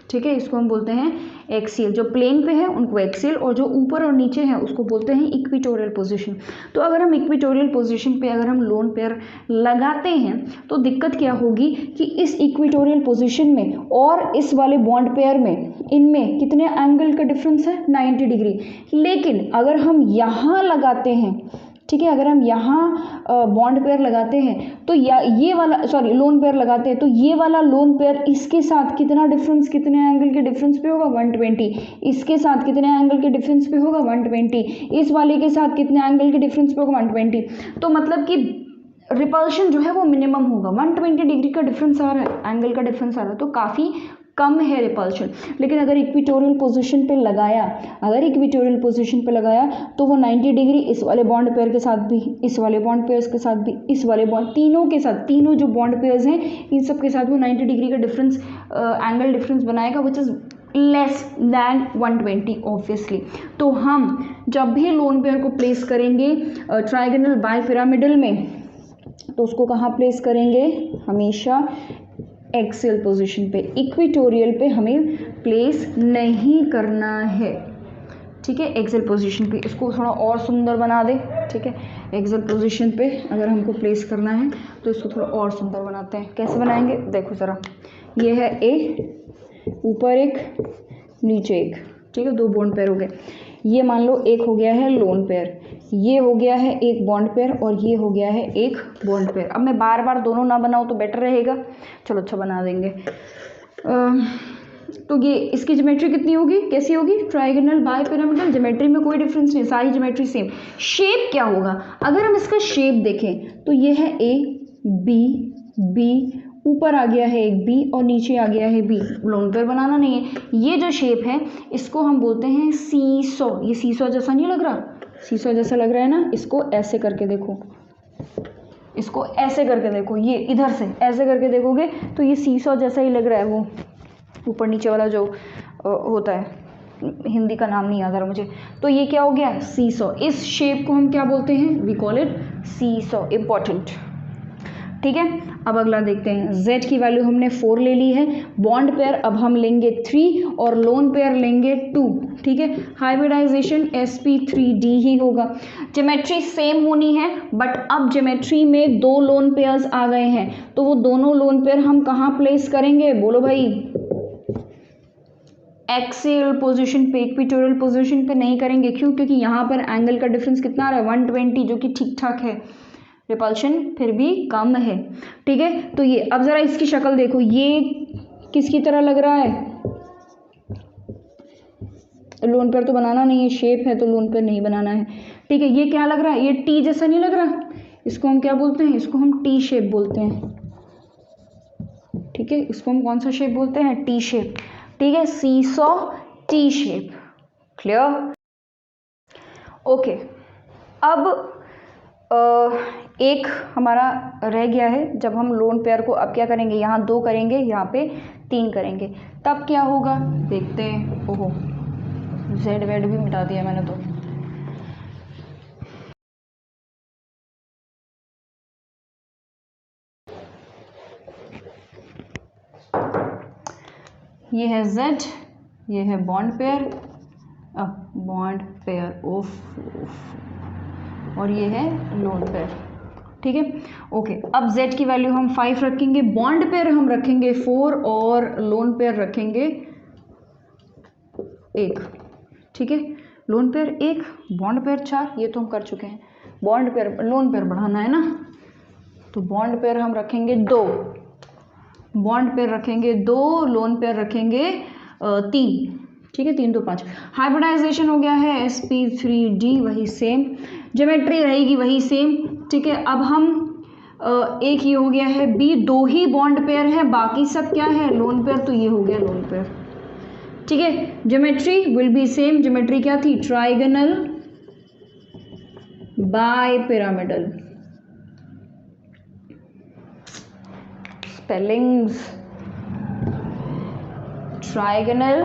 A: ठीक है, इसको हम बोलते हैं एक्सियल, जो प्लेन पे है उनको एक्सियल, और जो ऊपर और नीचे है उसको बोलते हैं इक्वेटोरियल पोजीशन। तो अगर हम इक्वेटोरियल पोजीशन पे अगर हम लोन पेयर लगाते हैं तो दिक्कत क्या होगी कि इस इक्वेटोरियल पोजीशन में और इस वाले बॉन्ड पेयर में, इनमें कितने एंगल का डिफरेंस है, 90 डिग्री। लेकिन अगर हम यहाँ लगाते हैं, ठीक है, अगर हम यहाँ बॉन्ड पेयर लगाते हैं तो ये वाला, सॉरी लोन पेयर लगाते हैं तो ये वाला लोन पेयर इसके साथ कितना डिफरेंस, कितने एंगल के डिफरेंस पे होगा, 120। इसके साथ कितने एंगल के डिफरेंस पे होगा, 120। इस वाले के साथ कितने एंगल के डिफरेंस पे होगा, 120। तो मतलब कि रिपल्शन जो है वो मिनिमम होगा। 120 डिग्री का डिफरेंस आ रहा है, एंगल का डिफरेंस आ रहा है, तो काफ़ी कम है रिपल्शन। लेकिन अगर इक्वेटोरियल पोजीशन पे लगाया, तो वो 90 डिग्री इस वाले बॉन्ड पेयर के साथ भी, इस वाले बॉन्ड पेयर्स के साथ भी, इस वाले बॉन्ड, तीनों के साथ, तीनों जो बॉन्ड पेयर्स हैं इन सब के साथ वो 90 डिग्री का डिफरेंस, एंगल डिफरेंस बनाएगा, which is less than 120 obviously. तो हम जब भी लोन पेयर को प्लेस करेंगे ट्राइगोनल बाइपिरामिडल में, तो उसको कहाँ प्लेस करेंगे, हमेशा एक्सियल पोजीशन पे, इक्वेटोरियल पे हमें प्लेस नहीं करना है। ठीक है, एक्सियल पोजीशन पे, इसको थोड़ा और सुंदर बना दे। ठीक है, एक्सियल पोजीशन पे अगर हमको प्लेस करना है तो इसको थोड़ा और सुंदर बनाते हैं। कैसे बनाएंगे, देखो ज़रा, ये है ए, ऊपर एक, नीचे एक। ठीक है, दो बॉन्ड पेयर हो गए। ये मान लो एक हो गया है लोन पेयर, ये हो गया है एक बॉन्ड पेयर, और ये हो गया है एक बॉन्ड पेयर। अब मैं बार बार दोनों ना बनाऊँ तो बेटर रहेगा, चलो अच्छा बना देंगे। तो ये इसकी ज्योमेट्री कितनी होगी, कैसी होगी, ट्राइगोनल बाइपिरामिडल। ज्योमेट्री में कोई डिफरेंस नहीं, सारी ज्योमेट्री सेम। शेप क्या होगा, अगर हम इसका शेप देखें तो ये है ए बी बी, ऊपर आ गया है एक बी और नीचे आ गया है बी। लोन पेयर बनाना नहीं है। ये जो शेप है इसको हम बोलते हैं सीसॉ। ये सीसॉ जैसा नहीं लग रहा, सीसॉ जैसा लग रहा है ना, इसको ऐसे करके देखो, इसको ऐसे करके देखो, ये इधर से ऐसे करके देखोगे तो ये सीसॉ जैसा ही लग रहा है। वो ऊपर नीचे वाला जो होता है, हिंदी का नाम नहीं याद आ रहा मुझे, तो ये क्या हो गया, सीसॉ। इस शेप को हम क्या बोलते हैं, we call it seesaw. Important. ठीक है, अब अगला देखते हैं। z की वैल्यू हमने 4 ले ली है, बॉन्ड पेयर अब हम लेंगे 3 और लोन पेयर लेंगे 2। ठीक है, हाइब्रिडाइजेशन sp3d ही होगा। ज्योमेट्री सेम होनी है, बट अब ज्योमेट्री में दो लोन पेयर्स आ गए हैं, तो वो दोनों लोन पेयर हम कहाँ प्लेस करेंगे, बोलो भाई, एक्सियल पोजीशन पे, इक्वेटोरियल पोजीशन पे नहीं करेंगे। क्यों, क्योंकि यहाँ पर एंगल का डिफरेंस कितना आ रहा है, 120, जो कि ठीक ठाक है, रिपल्शन फिर भी कम है। ठीक है, तो ये अब ज़रा इसकी शक्ल देखो, ये किसकी तरह लग रहा है, लोन पेयर तो बनाना नहीं है, शेप है तो लोन पेयर नहीं बनाना है। ठीक है, ये क्या लग रहा है, ये टी जैसा नहीं लग रहा, इसको हम क्या बोलते हैं, इसको हम टी शेप बोलते हैं। ठीक है, इसको हम कौन सा शेप बोलते हैं, टी शेप। ठीक है, seesaw T shape. Clear, okay. अब एक हमारा रह गया है, जब हम लोन पेयर को अब क्या करेंगे, यहाँ 2 करेंगे, यहाँ पे 3 करेंगे, तब क्या होगा देखते हैं। ओहो, जेड वेड भी मिटा दिया मैंने तो। ये है z, ये है बॉन्ड पेयर, बॉन्ड पेयर और ये है लोन पेयर। ठीक है, ओके। अब z की वैल्यू हम 5 रखेंगे, बॉन्ड पेयर हम रखेंगे 4 और लोन पेयर रखेंगे 1। ठीक है, लोन पेयर 1, बॉन्ड पेयर 4, ये तो हम कर चुके हैं। बॉन्ड पेयर, लोन पेयर बढ़ाना है ना, तो बॉन्ड पेयर हम रखेंगे 2, बॉन्ड पेयर रखेंगे 2, लोन पेयर रखेंगे 3। ठीक है, 3 2 5। हाइब्रिडाइजेशन हो गया है sp3d, वही सेम, ज्योमेट्री रहेगी वही सेम। ठीक है, अब हम एक ये हो गया है बी, दो ही बॉन्ड पेयर है, बाकी सब क्या है लोन पेयर, तो ये हो गया लोन पेयर। ठीक है, geometry will be same, geometry क्या थी, trigonal bipyramidal. Spellings, trigonal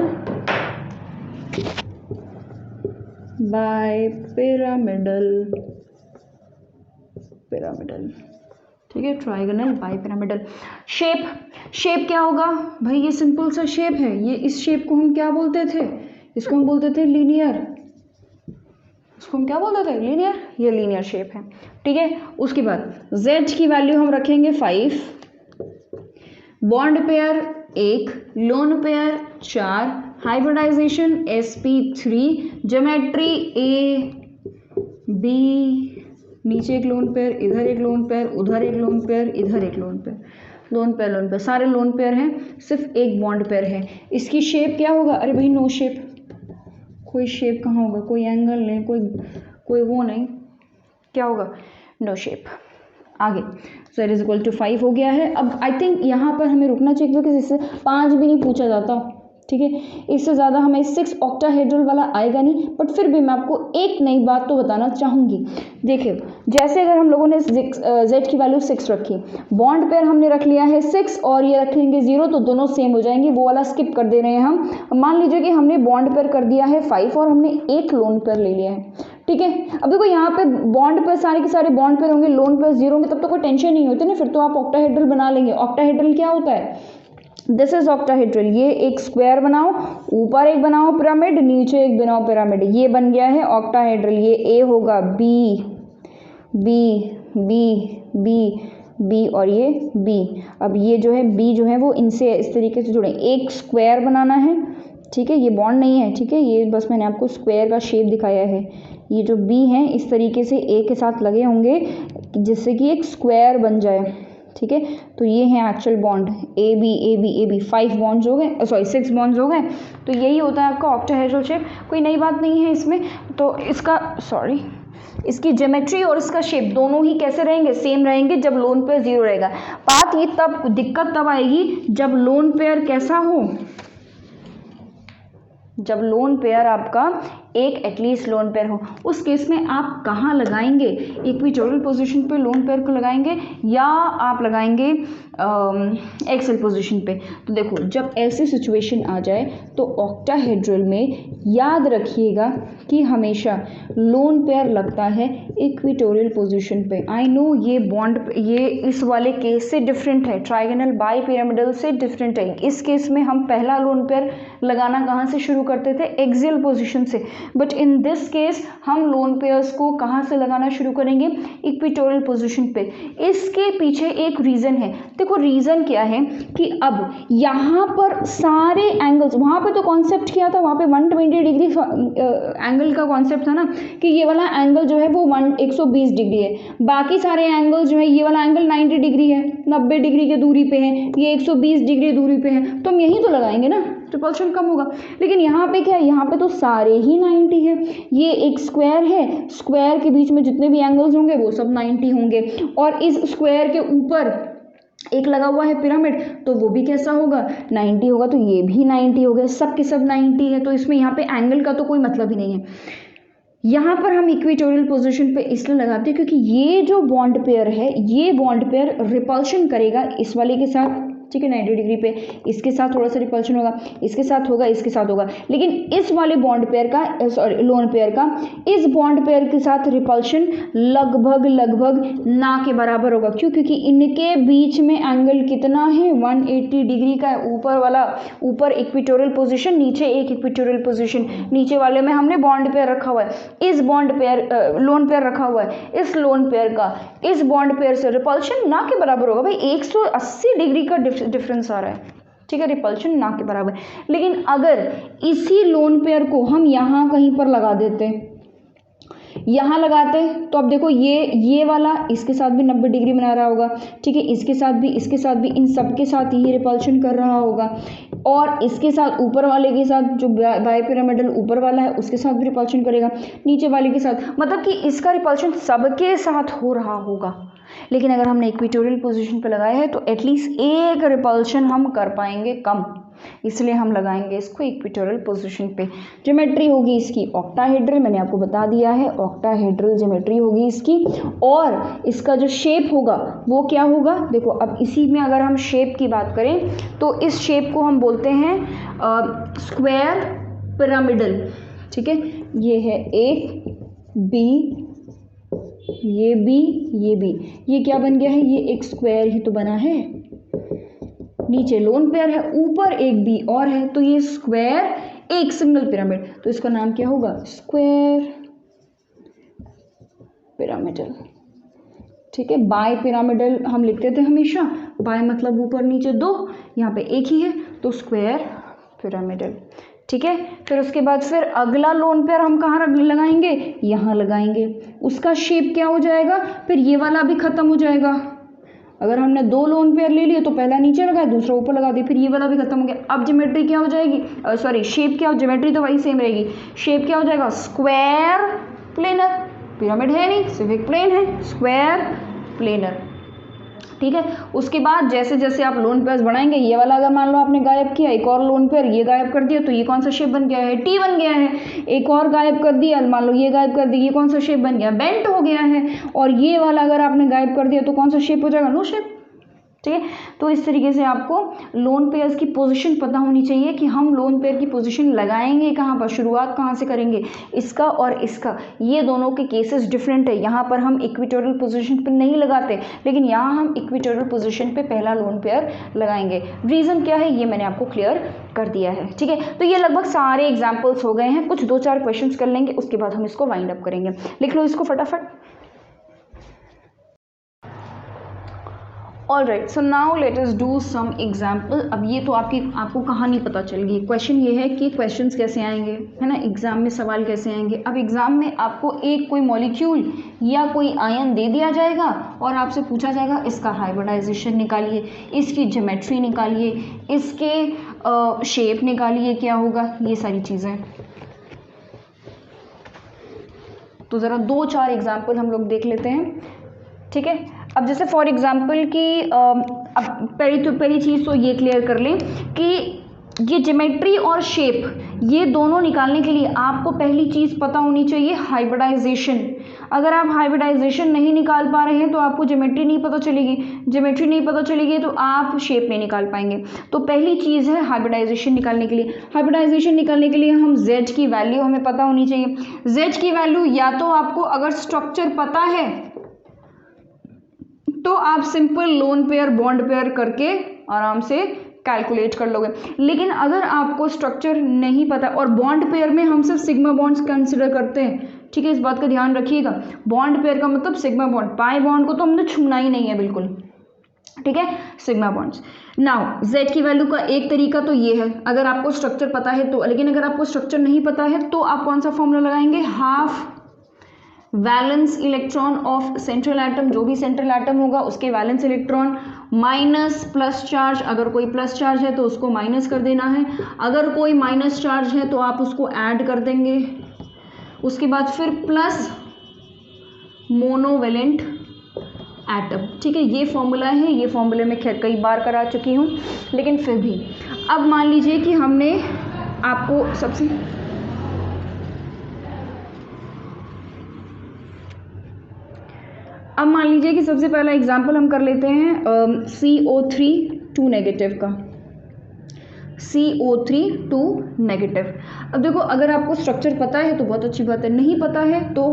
A: bipyramidal, pyramidal. ठीक है, trigonal bipyramidal. Shape, shape क्या होगा भाई, ये सिंपल सा शेप है, ये इस शेप को हम क्या बोलते थे, इसको हम बोलते थे लीनियर, इसको हम क्या बोलते थे, लीनियर, ये लीनियर शेप है। ठीक है, उसके बाद z की वैल्यू हम रखेंगे 5, bond pair 1, lone pair 4, hybridization sp3, geometry a b, नीचे एक लोन पेयर, इधर एक लोन पेयर, उधर एक लोन पेयर, इधर एक lone pair, lone pair lone pair, सारे लोन पेयर हैं, सिर्फ एक बॉन्ड पेयर है। इसकी शेप क्या होगा, अरे भाई नो शेप, कोई शेप कहाँ होगा, कोई एंगल नहीं, कोई वो नहीं, क्या होगा, नो शेप। आगे z इज इक्वल टू 5 हो गया है। अब आई थिंक यहाँ पर हमें रुकना चाहिए क्योंकि इससे 5 भी नहीं पूछा जाता। ठीक है, इससे ज़्यादा हमें 6 ऑक्टाहेड्रल वाला आएगा नहीं, बट फिर भी मैं आपको एक नई बात तो बताना चाहूँगी। देखिए, जैसे अगर हम लोगों ने z की वैल्यू 6 रखी, बॉन्ड पेयर हमने रख लिया है 6 और ये रख लेंगे 0, तो दोनों सेम हो जाएंगे, वो वाला स्किप कर दे रहे हैं हम। मान लीजिए कि हमने बॉन्ड पेयर कर दिया है 5 और हमने एक लोन पेयर ले लिया है। ठीक है, अब देखो यहाँ पे बॉन्ड पेयर सारे के सारे बॉन्ड पेयर होंगे, लोन पेयर 0 होंगे, तब तो कोई टेंशन नहीं होती ना, फिर तो आप ऑक्टाहेड्रल बना लेंगे। ऑक्टाहेड्रल क्या होता है, दिस इज ऑक्टाहेड्रल, ये एक स्क्वायर बनाओ, ऊपर एक बनाओ पिरामिड, नीचे एक बनाओ पिरामिड, ये बन गया है ऑक्टाहेड्रल। ये ए होगा B B B B B और ये बी। अब ये जो है बी जो है वो इनसे इस तरीके से जुड़े, एक स्क्वायर बनाना है। ठीक है, ये बॉन्ड नहीं है, ठीक है, ये बस मैंने आपको स्क्वायर का शेप दिखाया है। ये जो बी हैं इस तरीके से ए के साथ लगे होंगे जिससे कि एक स्क्वायर बन जाए। ठीक है, तो ये है actual bond A B 5 bonds हो गए, सॉरी 6 बॉन्ड्स हो गए। तो यही होता है आपका ऑक्टाहेड्रल शेप, कोई नई बात नहीं है इसमें। तो इसकी ज्योमेट्री और इसका शेप दोनों ही कैसे रहेंगे, सेम रहेंगे जब लोन पेयर 0 रहेगा। बात ये तब दिक्कत तब आएगी जब लोन पेयर कैसा हो, जब लोन पेयर आपका एक एटलीस्ट लोन पेयर हो। उस केस में आप कहाँ लगाएंगे, इक्विटोरियल पोजीशन पे लोन पेयर को लगाएंगे या आप लगाएंगे एक्सल पोजीशन पे। तो देखो, जब ऐसी सिचुएशन आ जाए तो ऑक्टाहेड्रल में याद रखिएगा कि हमेशा लोन पेयर लगता है इक्विटोरियल पोजीशन पे। आई नो ये बॉन्ड, ये इस वाले केस से डिफरेंट है, ट्राइगोनल बाई पिरामिडल से डिफरेंट है। इस केस में हम पहला लोन पेयर लगाना कहाँ से शुरू करते थे, एक्सियल पोजीशन से, बट इन दिस केस हम लोन पेयर्स को कहाँ से लगाना शुरू करेंगे, इक्विटोरियल पोजीशन पे। इसके पीछे एक रीज़न है। देखो रीज़न क्या है कि अब यहाँ पर सारे एंगल्स, वहाँ पे तो कॉन्सेप्ट क्या था, वहाँ पे 120 डिग्री एंगल का कॉन्सेप्ट था ना, कि ये वाला एंगल जो है वो 120 डिग्री है, बाकी सारे एंगल्स जो है, ये वाला एंगल 90 डिग्री है, 90 डिग्री के दूरी पे है, ये 120 डिग्री दूरी पे है, तो हम यहीं तो लगाएंगे ना, रिपल्शन कम होगा। लेकिन यहाँ पे क्या है, यहाँ पे तो सारे ही 90 है, ये एक स्क्वायर है, स्क्वायर के बीच में जितने भी एंगल्स होंगे वो सब 90 होंगे, और इस स्क्वायर के ऊपर एक लगा हुआ है पिरामिड, तो वो भी कैसा होगा, 90 होगा, तो ये भी 90 हो गए, सब के सब 90 है, तो इसमें यहाँ पे एंगल का तो कोई मतलब ही नहीं है। यहाँ पर हम इक्विटोरियल पोजीशन पे इसलिए लगाते हैं क्योंकि ये जो बॉन्ड पेयर है, ये बॉन्ड पेयर रिपल्शन करेगा इस वाले के साथ, ठीक है, 90 डिग्री पे, इसके साथ थोड़ा सा रिपल्शन होगा, इसके साथ होगा, इसके साथ होगा, लेकिन इस वाले बॉन्ड पेयर का, सॉरी लोन पेयर का इस बॉन्ड पेयर के साथ रिपल्शन लगभग ना के बराबर होगा। क्यों, क्योंकि इनके बीच में एंगल कितना है, 180 डिग्री का है। ऊपर वाला, ऊपर इक्विटोरियल पोजीशन, नीचे एक इक्विटोरियल पोजीशन, नीचे वाले में हमने बॉन्ड पेयर रखा हुआ है, इस बॉन्ड पेयर लोन पेयर रखा हुआ है, इस लोन पेयर का इस बॉन्ड पेयर से रिपल्शन ना के बराबर होगा। भाई 180 डिग्री का डिफरेंस आ रहा है, ठीक है, रिपल्शन ना के बराबर। लेकिन अगर इसी लोन पेयर को हम यहाँ कहीं पर लगा देते, यहाँ लगाते, तो अब देखो ये वाला इसके साथ भी 90 डिग्री बना रहा होगा, ठीक है, इसके साथ भी, इन सब के साथ ये रिपल्शन कर रहा होगा, और इसके साथ ऊपर वाले के साथ जो बाई पिरामिडल ऊपर वाला है उसके साथ भी रिपल्शन करेगा, नीचे वाले के साथ, मतलब कि इसका रिपल्शन सबके साथ हो रहा होगा। लेकिन अगर हमने इक्वेटोरियल पोजीशन पे लगाया है तो एटलीस्ट एक रिपल्शन हम कर पाएंगे कम, इसलिए हम लगाएंगे इसको इक्वेटोरियल पोजीशन पे। ज्योमेट्री होगी इसकी ऑक्टाहेड्रल, मैंने आपको बता दिया है ऑक्टाहेड्रल ज्योमेट्री होगी इसकी। और इसका जो शेप होगा वो क्या होगा, देखो अब इसी में अगर हम शेप की बात करें तो इस शेप को हम बोलते हैं स्क्वायर पिरामिडल। ठीक है, ये है ए बी, ये बी, ये बी, ये क्या बन गया है, ये एक स्क्वायर ही तो बना है। नीचे लोन पेयर है, ऊपर एक बी और है, तो ये स्क्वायर एक सिंगल पिरामिड, तो इसका नाम क्या होगा, स्क्वायर पिरामिडल। ठीक है, बाय पिरामिडल हम लिखते थे हमेशा, बाय मतलब ऊपर नीचे दो, यहाँ पे एक ही है तो स्क्वायर पिरामिडल। ठीक है, फिर उसके बाद फिर अगला लोन पेयर हम कहाँ लगाएंगे, यहाँ लगाएंगे। उसका शेप क्या हो जाएगा, फिर ये वाला भी खत्म हो जाएगा। अगर हमने दो लोन पेयर ले लिए तो पहला नीचे लगाया दूसरा ऊपर लगा दिया, फिर ये वाला भी खत्म हो गया। अब ज्योमेट्री क्या हो जाएगी, सॉरी शेप क्या हो, ज्योमेट्री तो वही सेम रहेगी, शेप क्या हो जाएगा, स्क्वायर प्लेनर। पिरामिड है नहीं, सिर्फ एक प्लेन है, स्क्वायर प्लेनर। ठीक है, उसके बाद जैसे जैसे आप लोन पेयर्स बढ़ाएंगे, ये वाला अगर मान लो आपने गायब किया, एक और लोन पेयर ये गायब कर दिया, तो ये कौन सा शेप बन गया है, टी बन गया है। एक और गायब कर दिया, मान लो ये गायब कर दिया, ये कौन सा शेप बन गया, बेंट हो गया है। और ये वाला अगर आपने गायब कर दिया तो कौन सा शेप हो जाएगा, नो शेप। ठीक है, तो इस तरीके से आपको लोन पेयर्स की पोजीशन पता होनी चाहिए कि हम लोन पेयर की पोजीशन लगाएंगे कहाँ पर, शुरुआत कहाँ से करेंगे, इसका और इसका। ये दोनों के केसेस डिफरेंट है, यहाँ पर हम इक्वेटोरियल पोजीशन पे नहीं लगाते, लेकिन यहाँ हम इक्वेटोरियल पोजीशन पे पहला लोन पेयर लगाएंगे। रीज़न क्या है ये मैंने आपको क्लियर कर दिया है। ठीक है, तो ये लगभग सारे एग्जाम्पल्स हो गए हैं, कुछ 2-4 क्वेश्चंस कर लेंगे, उसके बाद हम इसको वाइंड अप करेंगे। लिख लो इसको फटाफट। All right, so now let us do some example. अब ये तो आपको कहानी पता चल गई। क्वेश्चन ये है कि क्वेश्चंस कैसे आएंगे, है ना, एग्जाम में सवाल कैसे आएंगे। अब एग्जाम में आपको एक कोई मॉलिक्यूल या कोई आयन दे दिया जाएगा और आपसे पूछा जाएगा इसका हाइब्रिडाइजेशन निकालिए, इसकी ज्योमेट्री निकालिए, इसके शेप निकालिए, क्या होगा, ये सारी चीज़ें। तो ज़रा 2-4 एग्जाम्पल हम लोग देख लेते हैं। ठीक है, अब जैसे फॉर एग्जांपल कि अब पहली चीज़ तो ये क्लियर कर लें कि ये ज्योमेट्री और शेप ये दोनों निकालने के लिए आपको पहली चीज़ पता होनी चाहिए, हाइब्रिडाइजेशन। अगर आप हाइब्रिडाइजेशन नहीं निकाल पा रहे हैं तो आपको ज्योमेट्री नहीं पता चलेगी, ज्योमेट्री नहीं पता चलेगी तो आप शेप नहीं निकाल पाएंगे। तो पहली चीज़ है हाइब्रिडाइजेशन निकालने के लिए। हाइब्रिडाइजेशन निकालने के लिए हम z की वैल्यू हमें पता होनी चाहिए। z की वैल्यू या तो आपको अगर स्ट्रक्चर पता है तो आप simple lone pair bond pair करके आराम से कैलकुलेट कर लोगे। लेकिन अगर आपको स्ट्रक्चर नहीं पता, और बॉन्ड पेयर में हम सिर्फ सिग्मा बॉन्ड्स कंसिडर करते हैं, ठीक है, इस बात का ध्यान रखिएगा। बॉन्ड पेयर का मतलब सिग्मा बॉन्ड, पाई बॉन्ड को तो हमने छूना ही नहीं है बिल्कुल। ठीक है, सिग्मा बॉन्ड्स। नाउ z की वैल्यू का एक तरीका तो ये है, अगर आपको स्ट्रक्चर पता है तो। लेकिन अगर आपको स्ट्रक्चर नहीं पता है तो आप कौन सा फॉर्मूला लगाएंगे, half valence electron of central atom, जो भी सेंट्रल एटम होगा उसके valence electron minus plus charge, अगर कोई प्लस चार्ज है तो उसको माइनस कर देना है, अगर कोई माइनस चार्ज है तो आप उसको ऐड कर देंगे। उसके बाद फिर प्लस मोनोवेलेंट एटम। ठीक है, ये फॉर्मूला है, ये फॉर्मूले में खैर कई बार करा चुकी हूँ, लेकिन फिर भी अब मान लीजिए कि हमने आपको अब मान लीजिए कि सबसे पहला एग्जाम्पल हम कर लेते हैं CO3 2 नेगेटिव का, CO3 2 नेगेटिव। अब देखो, अगर आपको स्ट्रक्चर पता है तो बहुत अच्छी बात है, नहीं पता है तो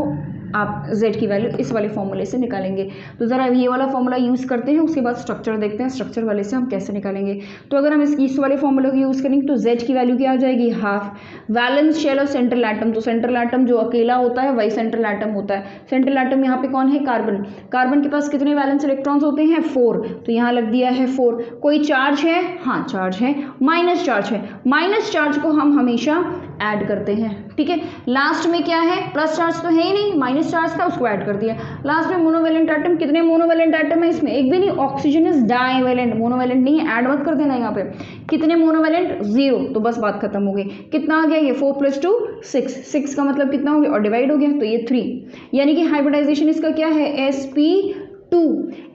A: आप z की वैल्यू इस वाले फॉर्मूले से निकालेंगे। तो ज़रा ये वाला फॉर्मूला यूज़ करते हैं, उसके बाद स्ट्रक्चर देखते हैं स्ट्रक्चर वाले से हम कैसे निकालेंगे। तो अगर हम इस वाले फॉर्मूले को यूज़ करेंगे तो z की वैल्यू क्या आ जाएगी, half valence shell of central atom. तो सेंट्रल एटम जो अकेला होता है वही सेंट्रल एटम होता है। सेंट्रल एटम यहाँ पे कौन है, कार्बन। कार्बन के पास कितने वैलेंस इलेक्ट्रॉन्स होते हैं, 4, तो यहाँ लग दिया है 4। कोई चार्ज है, हाँ चार्ज है, माइनस चार्ज है, माइनस चार्ज को हम हमेशा ऐड करते हैं। ठीक है। लास्ट में क्या है, प्लस चार्ज तो है ही नहीं, माइनस चार्ज था, उसको ऐड कर दिया। लास्ट में मोनोवेलेंट एटम, कितने मोनोवेलेंट एटम है इसमें, एक भी नहीं, ऑक्सीजन इज डाइवेलेंट, मोनोवेलेंट नहीं है, ऐड मत कर देना यहाँ पे। कितने मोनोवेलेंट, 0, तो बस बात खत्म हो गई। कितना आ गया ये, 4 + 2 6, 6 का मतलब कितना हो गया, और डिवाइड हो गया तो ये 3, यानी कि हाइब्रिडाइजेशन इसका क्या है, sp2।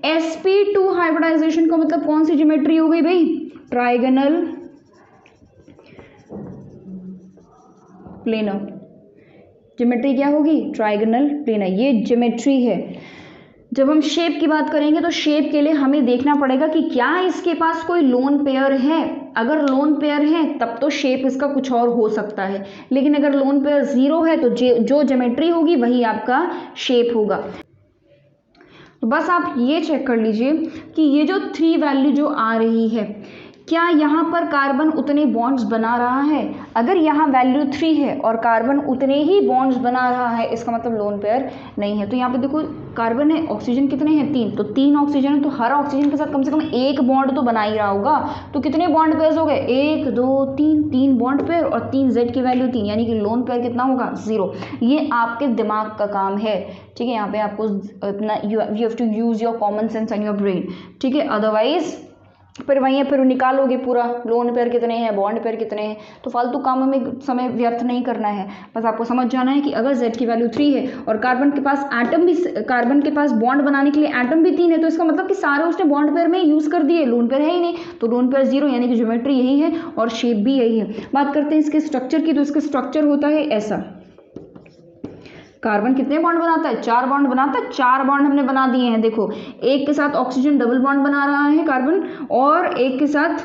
A: sp2 हाइब्रिडाइजेशन का मतलब कौन सी ज्योमेट्री हो गई भाई, ट्राइगोनल प्लेनर। ज्योमेट्री क्या होगी, ट्राइगोनल प्लेनर, ये ज्योमेट्री है। जब हम शेप की बात करेंगे तो शेप के लिए हमें देखना पड़ेगा कि क्या इसके पास कोई लोन पेयर है। अगर लोन पेयर है तब तो शेप इसका कुछ और हो सकता है, लेकिन अगर लोन पेयर 0 है तो जो ज्योमेट्री होगी वही आपका शेप होगा। तो बस आप ये चेक कर लीजिए कि ये जो 3 वैल्यू जो आ रही है, क्या यहाँ पर कार्बन उतने बॉन्ड्स बना रहा है। अगर यहाँ वैल्यू 3 है और कार्बन उतने ही बॉन्ड्स बना रहा है, इसका मतलब लोन पेयर नहीं है। तो यहाँ पे देखो कार्बन है, ऑक्सीजन कितने हैं, 3, तो 3 ऑक्सीजन है, तो हर ऑक्सीजन के साथ कम से कम एक बॉन्ड तो बना ही रहा होगा। तो कितने बॉन्ड पेयर्स हो गए, 1 2 3, 3 बॉन्ड पेयर, और 3 Z की वैल्यू 3, यानी कि लोन पेयर कितना होगा, 0। ये आपके दिमाग का काम है, ठीक है। यहाँ पे आपको अपना you have to use your common sense and your brain, ठीक है। अदरवाइज फिर वहीं है, फिर निकालोगे पूरा लोन पेयर कितने हैं, बॉन्ड पेयर कितने हैं, तो फालतू कामों में समय व्यर्थ नहीं करना है। बस आपको समझ जाना है कि अगर Z की वैल्यू 3 है और कार्बन के पास एटम भी, कार्बन के पास बॉन्ड बनाने के लिए एटम भी 3 है, तो इसका मतलब कि सारे उसने बॉन्ड पेयर में यूज़ कर दिए, लोन पेयर है ही नहीं, तो लोन पेयर 0, यानी कि ज्योमेट्री यही है और शेप भी यही है। बात करते हैं इसके स्ट्रक्चर की, तो इसका स्ट्रक्चर होता है ऐसा। कार्बन कितने बॉन्ड बनाता है, 4 बॉन्ड बनाता है, 4 बॉन्ड हमने बना दिए हैं। देखो एक के साथ ऑक्सीजन डबल बॉन्ड बना रहा है कार्बन, और एक के साथ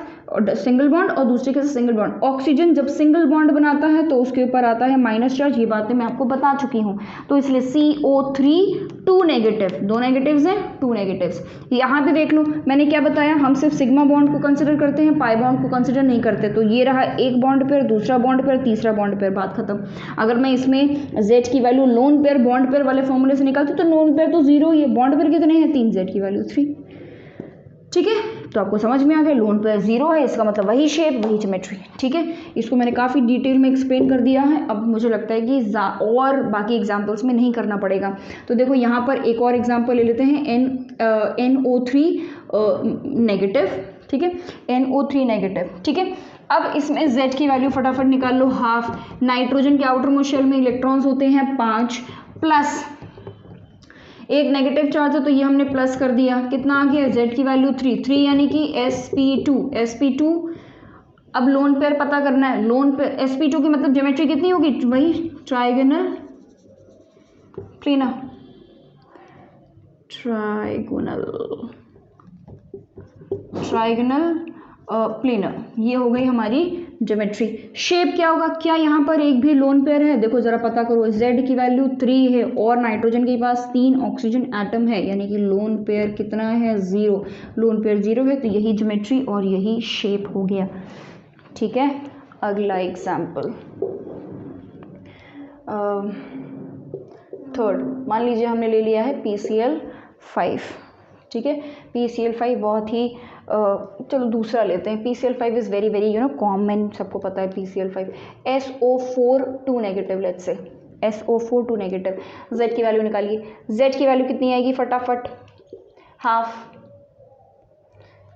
A: सिंगल बॉन्ड और दूसरे के साथ सिंगल बॉन्ड। ऑक्सीजन जब सिंगल बॉन्ड बनाता है तो उसके ऊपर आता है माइनस चार्ज, ये बातें मैं आपको बता चुकी हूँ। तो इसलिए CO3 2 नेगेटिव, 2 नेगेटिव्स हैं, 2 नेगेटिव्स। यहाँ पे देख लो मैंने क्या बताया, हम सिर्फ सिग्मा बॉन्ड को कंसिडर करते हैं, पाई बॉन्ड को कंसिडर नहीं करते। तो ये रहा एक बॉन्ड पेयर, दूसरा बॉन्ड पेयर, तीसरा बॉन्ड पेयर, बात खत्म। अगर मैं इसमें Z की value lone pair bond pair वाले फॉर्मूले से निकालती तो लोन पेयर तो 0 ही है, बॉन्ड पेयर कितने हैं, 3, Z की वैल्यू 3, ठीक है। तो आपको समझ में आ गया, लोन पेयर 0 है, इसका मतलब वही शेप वही ज्योमेट्री, ठीक है। इसको मैंने काफ़ी डिटेल में एक्सप्लेन कर दिया है। अब मुझे लगता है कि और बाकी एग्जांपल्स में नहीं करना पड़ेगा। तो देखो यहाँ पर एक और एग्जांपल ले लेते हैं, NO3 नेगेटिव, ठीक है, NO3 नेगेटिव, ठीक है। अब इसमें Z की वैल्यू फटाफट निकाल लो, हाफ। नाइट्रोजन के आउटर मोस्ट शेल में इलेक्ट्रॉन्स होते हैं 5, प्लस एक नेगेटिव चार्ज है तो ये हमने प्लस कर दिया, कितना आ गया, Z की वैल्यू 3, यानी कि sp2। अब लोन पेयर पता करना है, लोन पेयर sp2 की मतलब ज्योमेट्री कितनी होगी, वही ट्राइगोनल प्लेनर, ट्राइगोनल प्लेनर, ये हो गई हमारी ज्योमेट्री। शेप क्या होगा, क्या यहाँ पर एक भी लोन पेयर है, देखो जरा पता करो। Z की वैल्यू 3 है और नाइट्रोजन के पास 3 ऑक्सीजन एटम है, यानी कि लोन पेयर कितना है, 0। लोन पेयर 0 है तो यही ज्योमेट्री और यही शेप हो गया, ठीक है। अगला एग्जाम्पल, थर्ड, मान लीजिए हमने ले लिया है PCl5, ठीक है। PCl5 बहुत ही चलो दूसरा लेते हैं। PCl5 is very very common, सबको पता है PCl5। SO4 2 negative, let's say SO4 2 negative. Z की वैल्यू निकालिए, Z की वैल्यू कितनी आएगी फटाफट, हाफ।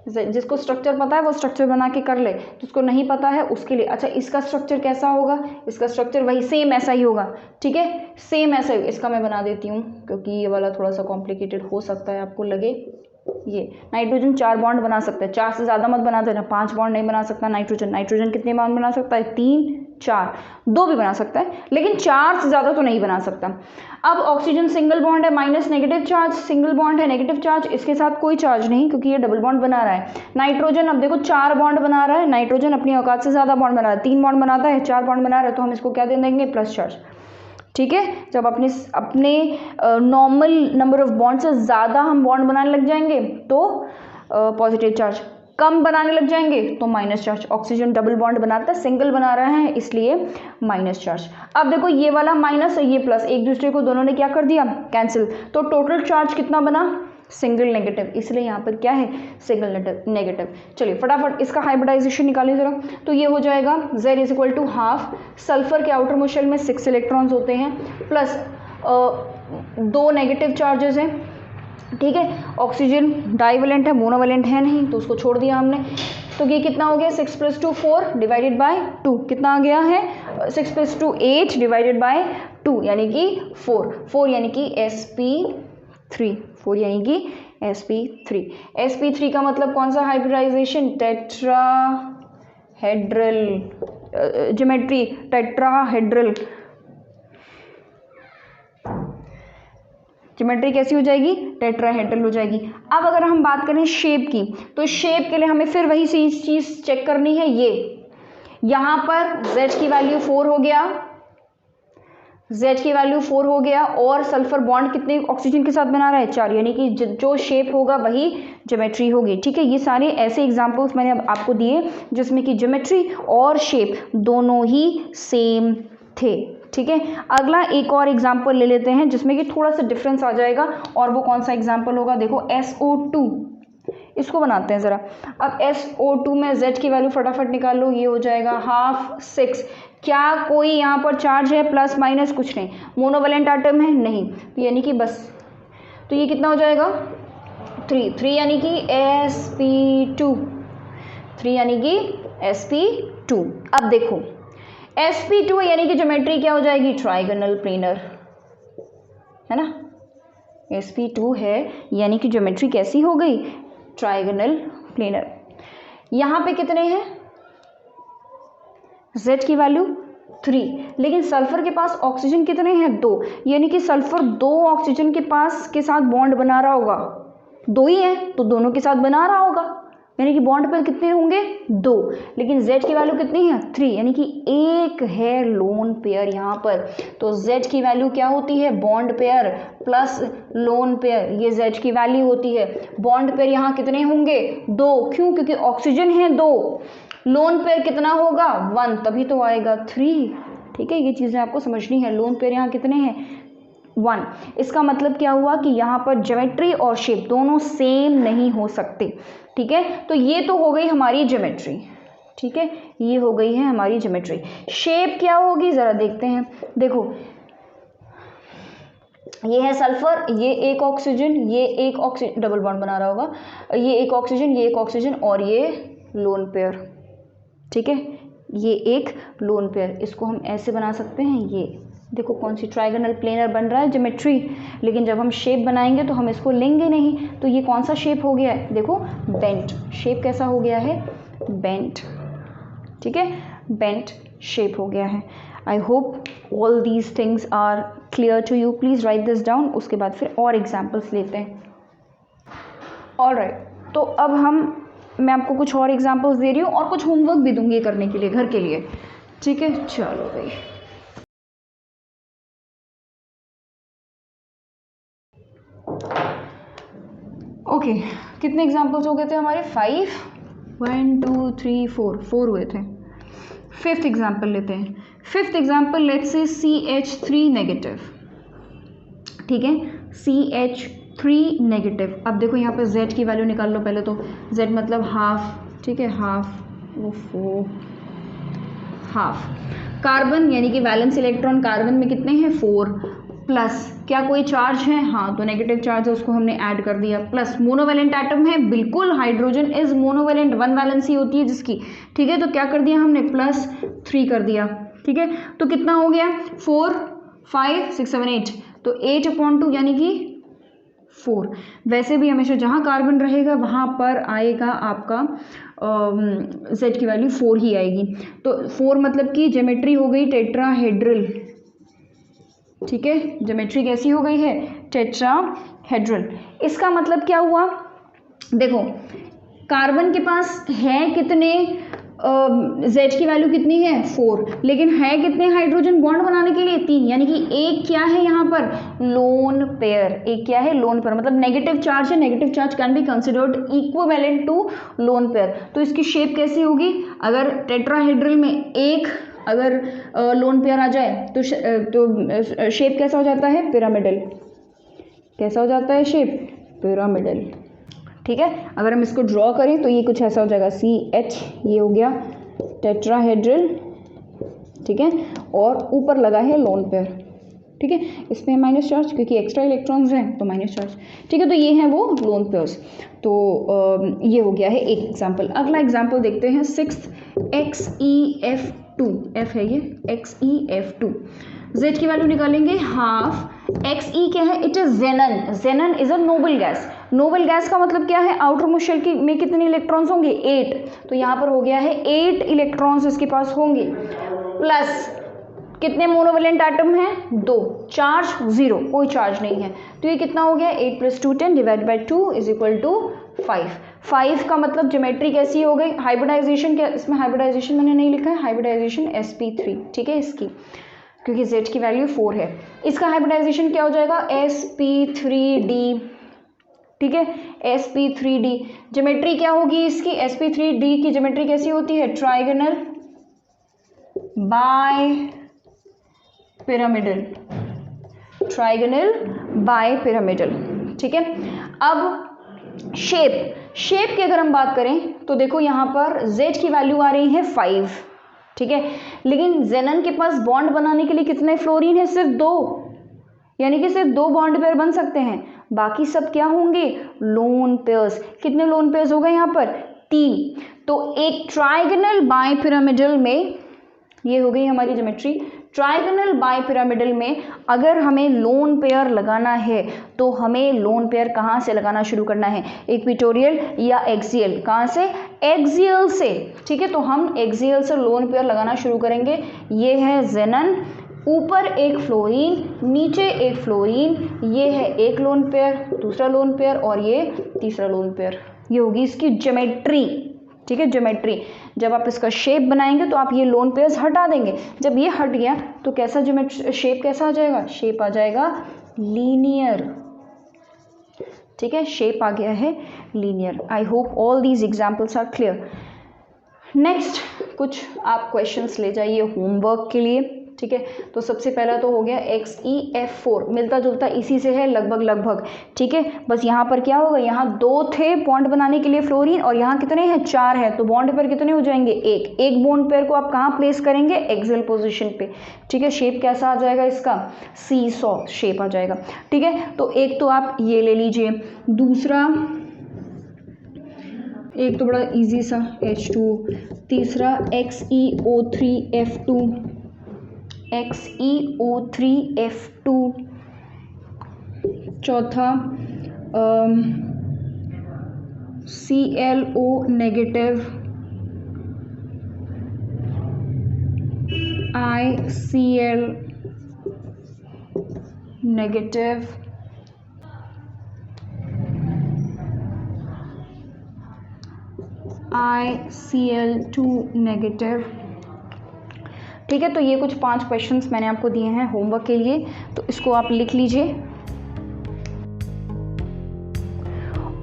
A: जिसको स्ट्रक्चर पता है वो स्ट्रक्चर बना के कर ले, जिसको नहीं पता है उसके लिए। अच्छा इसका स्ट्रक्चर कैसा होगा, इसका स्ट्रक्चर वही सेम ऐसा ही होगा, ठीक है, सेम ऐसा ही। इसका मैं बना देती हूँ क्योंकि ये वाला थोड़ा सा कॉम्प्लिकेटेड हो सकता है आपको लगे। ये नाइट्रोजन 4 बॉन्ड बना सकता है, 4 से ज़्यादा मत बना देना, 5 बॉन्ड नहीं बना सकता नाइट्रोजन कितने बॉन्ड बना सकता है, 3 4, 2 भी बना सकता है, लेकिन 4 से ज़्यादा तो नहीं बना सकता। अब ऑक्सीजन सिंगल बॉन्ड है, minus negative charge, single bond है नेगेटिव चार्ज, इसके साथ कोई चार्ज नहीं क्योंकि ये डबल बॉन्ड बना रहा है। नाइट्रोजन अब देखो 4 बॉन्ड बना रहा है, नाइट्रोजन अपनी औकात से ज़्यादा बॉन्ड बना रहा है, 3 बॉन्ड बनाता है, 4 बॉन्ड बना रहा है, तो हम इसको क्या दे देंगे, प्लस चार्ज, ठीक है। जब अपने नॉर्मल नंबर ऑफ बॉन्ड से ज़्यादा हम बॉन्ड बनाने लग जाएंगे तो पॉजिटिव चार्ज, कम बनाने लग जाएंगे तो minus charge. Oxygen double bond बनाता है, सिंगल बना रहा है इसलिए माइनस चार्ज। अब देखो ये वाला माइनस है, ये प्लस, एक दूसरे को दोनों ने क्या कर दिया, कैंसिल। तो टोटल चार्ज कितना बना, सिंगल नेगेटिव, इसलिए यहाँ पर क्या है सिंगल नेगेटिव। चलिए फटाफट इसका हाइब्रिडाइजेशन निकालिए ज़रा। तो ये हो जाएगा Z is equal to half, sulphur के आउटर मोस्ट शेल में 6 इलेक्ट्रॉन्स होते हैं प्लस 2 नेगेटिव चार्जेस हैं, ठीक है। ऑक्सीजन डाइवेलेंट है, मोनोवेलेंट है नहीं, तो उसको छोड़ दिया हमने। तो ये कितना हो गया 6 + 2 4 डिवाइडेड बाय 2, कितना आ गया है 6 + 2 8 डिवाइडेड बाय 2 यानी कि 4 यानी कि sp3, 4 यानी कि sp3। sp3 का मतलब कौन सा hybridisation, tetrahedral, geometry tetrahedral, geometry कैसी हो जाएगी टेट्राहेड्रल हो जाएगी। अब अगर हम बात करें शेप की, तो शेप के लिए हमें फिर वही चीज़ चेक करनी है। ये यहाँ पर Z की वैल्यू 4 हो गया, Z की वैल्यू 4 हो गया, और सल्फर बॉन्ड कितने ऑक्सीजन के साथ बना रहा है 4, यानी कि जो शेप होगा वही ज्योमेट्री होगी, ठीक है। ये सारे ऐसे एग्जांपल्स मैंने अब आपको दिए जिसमें कि ज्योमेट्री और शेप दोनों ही सेम थे, ठीक है। अगला एक और एग्जाम्पल ले लेते हैं जिसमें कि थोड़ा सा डिफरेंस आ जाएगा, और वो कौन सा एग्जाम्पल होगा, देखो SO2, इसको बनाते हैं ज़रा। अब SO2 में Z की वैल्यू फटाफट निकाल लो, ये हो जाएगा हाफ 6। क्या कोई यहाँ पर चार्ज है प्लस माइनस, कुछ नहीं, मोनोवेलेंट एटम है नहीं, तो यानी कि बस, तो ये कितना हो जाएगा 3 यानी कि sp2, 3 यानी कि sp2। अब देखो sp2 यानी कि ज्योमेट्री क्या हो जाएगी ट्राइगोनल प्लेनर, है ना। sp2 है यानी कि ज्योमेट्री कैसी हो गई ट्राइगोनल प्लेनर। यहाँ पे कितने हैं Z की वैल्यू 3, लेकिन सल्फर के पास ऑक्सीजन कितने हैं 2, यानी कि सल्फर 2 ऑक्सीजन के पास के साथ बॉन्ड बना रहा होगा, 2 ही है तो दोनों के साथ बना रहा होगा, यानी कि बॉन्ड पेयर कितने होंगे 2, लेकिन Z की वैल्यू कितनी है 3, यानी कि एक है लोन पेयर यहाँ पर। तो Z की वैल्यू क्या होती है bond pair plus lone pair, ये Z की वैल्यू होती है। बॉन्ड पेयर यहाँ कितने होंगे 2, क्यों, क्योंकि ऑक्सीजन है 2, लोन पेयर कितना होगा 1, तभी तो आएगा 3, ठीक है। ये चीज़ें आपको समझनी है। लोन पेयर यहाँ कितने हैं 1, इसका मतलब क्या हुआ कि यहाँ पर ज्योमेट्री और शेप दोनों सेम नहीं हो सकते, ठीक है। तो ये तो हो गई हमारी ज्योमेट्री, ठीक है, ये हो गई है हमारी ज्योमेट्री। शेप क्या होगी ज़रा देखते हैं। देखो ये है सल्फर, ये एक ऑक्सीजन, ये एक ऑक्सीजन, डबल बॉन्ड बना रहा होगा, ये एक ऑक्सीजन, ये एक ऑक्सीजन, और ये लोन पेयर, ठीक है, ये एक लोन पेयर। इसको हम ऐसे बना सकते हैं, ये देखो कौन सी ट्राइगोनल प्लेनर बन रहा है ज्योमेट्री, लेकिन जब हम शेप बनाएंगे तो हम इसको लेंगे नहीं। तो ये कौन सा शेप हो गया है, देखो बेंट शेप, कैसा हो गया है बेंट, ठीक है, बेंट शेप हो गया है। I hope all these things are clear to you, please write this down, उसके बाद फिर और एग्जाम्पल्स लेते हैं। ऑलराइट, तो अब मैं आपको कुछ और एग्जाम्पल्स दे रही हूँ और कुछ होमवर्क भी दूंगी करने के लिए घर के लिए, ठीक है। चलो भाई, ओके कितने एग्जाम्पल्स हो गए थे हमारे 5, 1 2 3 4 हुए थे। 5th एग्जाम्पल लेते हैं। 5th example let's say CH3 negative, ठीक है, CH3 नेगेटिव। अब देखो यहाँ पे Z की वैल्यू निकाल लो पहले तो, Z मतलब हाफ, ठीक है, हाफ, हाफ। कार्बन यानी कि वैलेंस इलेक्ट्रॉन कार्बन में कितने हैं 4, प्लस क्या कोई चार्ज है, हाँ, तो नेगेटिव चार्ज है उसको हमने ऐड कर दिया, प्लस मोनोवेलेंट एटम है, बिल्कुल हाइड्रोजन इज मोनोवेलेंट, 1 वैलेंसी होती है जिसकी, ठीक है, तो क्या कर दिया हमने +3 कर दिया, ठीक है। तो कितना हो गया 4 5 6 7 8, तो 8/2 यानी कि 4। वैसे भी हमेशा जहाँ कार्बन रहेगा वहाँ पर आएगा आपका Z की वैल्यू 4 ही आएगी। तो 4 मतलब कि ज्योमेट्री हो गई टेट्राहेड्रल, ठीक है, ज्योमेट्री कैसी हो गई है टेट्राहेड्रल। इसका मतलब क्या हुआ, देखो कार्बन के पास है कितने, Z की वैल्यू कितनी है 4, लेकिन है कितने हाइड्रोजन बॉन्ड बनाने के लिए 3, यानी कि एक क्या है यहाँ पर लोन पेयर, एक क्या है लोन पेयर, मतलब नेगेटिव चार्ज है, negative charge can be considered equivalent to lone pair. तो इसकी शेप कैसी होगी, अगर टेट्राहेड्रल में एक अगर लोन पेयर आ जाए तो शेप कैसा हो जाता है पिरामिडल, कैसा हो जाता है शेप पिरामिडल। ठीक है, अगर हम इसको ड्रॉ करें तो ये कुछ ऐसा हो जाएगा CH, ये हो गया टेट्राहेड्रल। ठीक है, और ऊपर लगा है लोन पेयर। ठीक है, इसमें माइनस चार्ज क्योंकि एक्स्ट्रा इलेक्ट्रॉन्स हैं तो माइनस चार्ज। ठीक है, तो ये हैं वो लोन पेयर्स। तो ये हो गया है एक एग्जाम्पल। अगला एग्जाम्पल देखते हैं 6 XeF2, F है ये XeF2। Z की वैल्यू निकालेंगे हाफ। Xe क्या है? It is जेनन। जेनन is a noble gas. Noble gas का मतलब क्या है? आउटर मोस्ट शेल की में कितने इलेक्ट्रॉन्स होंगे? 8। तो यहाँ पर हो गया है 8 इलेक्ट्रॉन्स इसके पास होंगे, प्लस कितने मोनोवेलेंट एटम हैं? 2। चार्ज 0, कोई चार्ज नहीं है। तो ये कितना हो गया? 8 + 2 10 divide by 2 is equal to 5। 5 का मतलब ज्योमेट्री कैसी हो गई? हाइब्रिडाइजेशन क्या? इसमें हाइब्रिडाइजेशन मैंने नहीं लिखा है, हाइब्रिडाइजेशन sp3। ठीक है, इसकी क्योंकि Z की वैल्यू 4 है। इसका हाइब्रिडाइजेशन क्या हो जाएगा? sp3d। ठीक है, sp3d। ज्योमेट्री क्या होगी इसकी? sp3d की ज्योमेट्री कैसी होती है? Trigonal bipyramidal. Trigonal bipyramidal. ठीक है, अब शेप की अगर हम बात करें तो देखो यहाँ पर Z की वैल्यू आ रही है 5। ठीक है, लेकिन जेनन के पास बॉन्ड बनाने के लिए कितने फ्लोरीन है? सिर्फ 2, यानी कि सिर्फ 2 बॉन्ड पेयर बन सकते हैं। बाकी सब क्या होंगे? Lone pairs. कितने लोन पेयर्स हो गए यहाँ पर? 3। तो एक ट्राइगोनल बाय पिरामिडल में, ये हो गई हमारी ज्योमेट्री। ट्राइगोनल बाय पिरामिडल में अगर हमें लोन पेयर लगाना है तो हमें लोन पेयर कहाँ से लगाना शुरू करना है? इक्वेटोरियल या एक्सियल? कहाँ से? एक्सियल से। ठीक है, तो हम एक्सियल से लोन पेयर लगाना शुरू करेंगे। ये है जेनन, ऊपर एक फ्लोरीन, नीचे एक फ्लोरीन। ये है एक लोन पेयर, दूसरा लोन पेयर और ये तीसरा लोन पेयर। ये होगी इसकी ज्योमेट्री। ठीक है, ज्योमेट्री। जब आप इसका शेप बनाएंगे तो आप ये लोन पेयर्स हटा देंगे। जब ये हट गया तो कैसा ज्योमेट्री, शेप कैसा आ जाएगा? शेप आ जाएगा लीनियर। ठीक है, शेप आ गया है linear. I hope all these examples are clear. Next कुछ आप क्वेश्चंस ले जाइए होमवर्क के लिए। ठीक है, तो सबसे पहला तो हो गया XeF4, मिलता जुलता इसी से है लगभग। ठीक है, बस यहाँ पर क्या होगा? यहाँ 2 थे बॉन्ड बनाने के लिए फ्लोरीन, और यहाँ कितने हैं? 4 है। तो बॉन्ड पेयर कितने हो जाएंगे? एक बॉन्ड पेयर को आप कहाँ प्लेस करेंगे? एक्सियल पोजीशन पे। ठीक है, शेप कैसा आ जाएगा इसका? सीसॉ शेप आ जाएगा। ठीक है, तो एक तो आप ये ले लीजिए। दूसरा, एक तो बड़ा इजी सा H2, तीसरा XeO3F2, XeO3F2, चौथा ClO negative, ICl negative, ICl2 negative. ठीक है, तो ये कुछ 5 क्वेश्चंस मैंने आपको दिए हैं होमवर्क के लिए, तो इसको आप लिख लीजिए।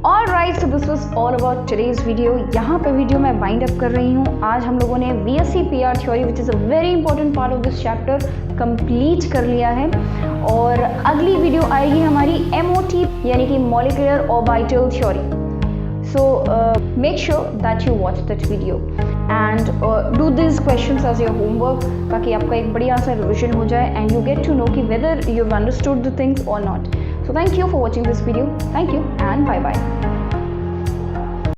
A: Alright, so this was all about today's video. यहाँ पे वीडियो मैं वाइंड अप कर रही हूँ। आज हम लोगों ने VSC PR theory which is a very important part of this chapter complete कर लिया है, और अगली वीडियो आएगी हमारी MOT यानी कि molecular orbital theory. So make sure that you watch that video and do these questions as your homework, ताकि आपका एक बढ़िया सा रिविजन हो जाए and you get to know कि whether you've understood the things or not. So thank you for watching this video. Thank you and bye bye.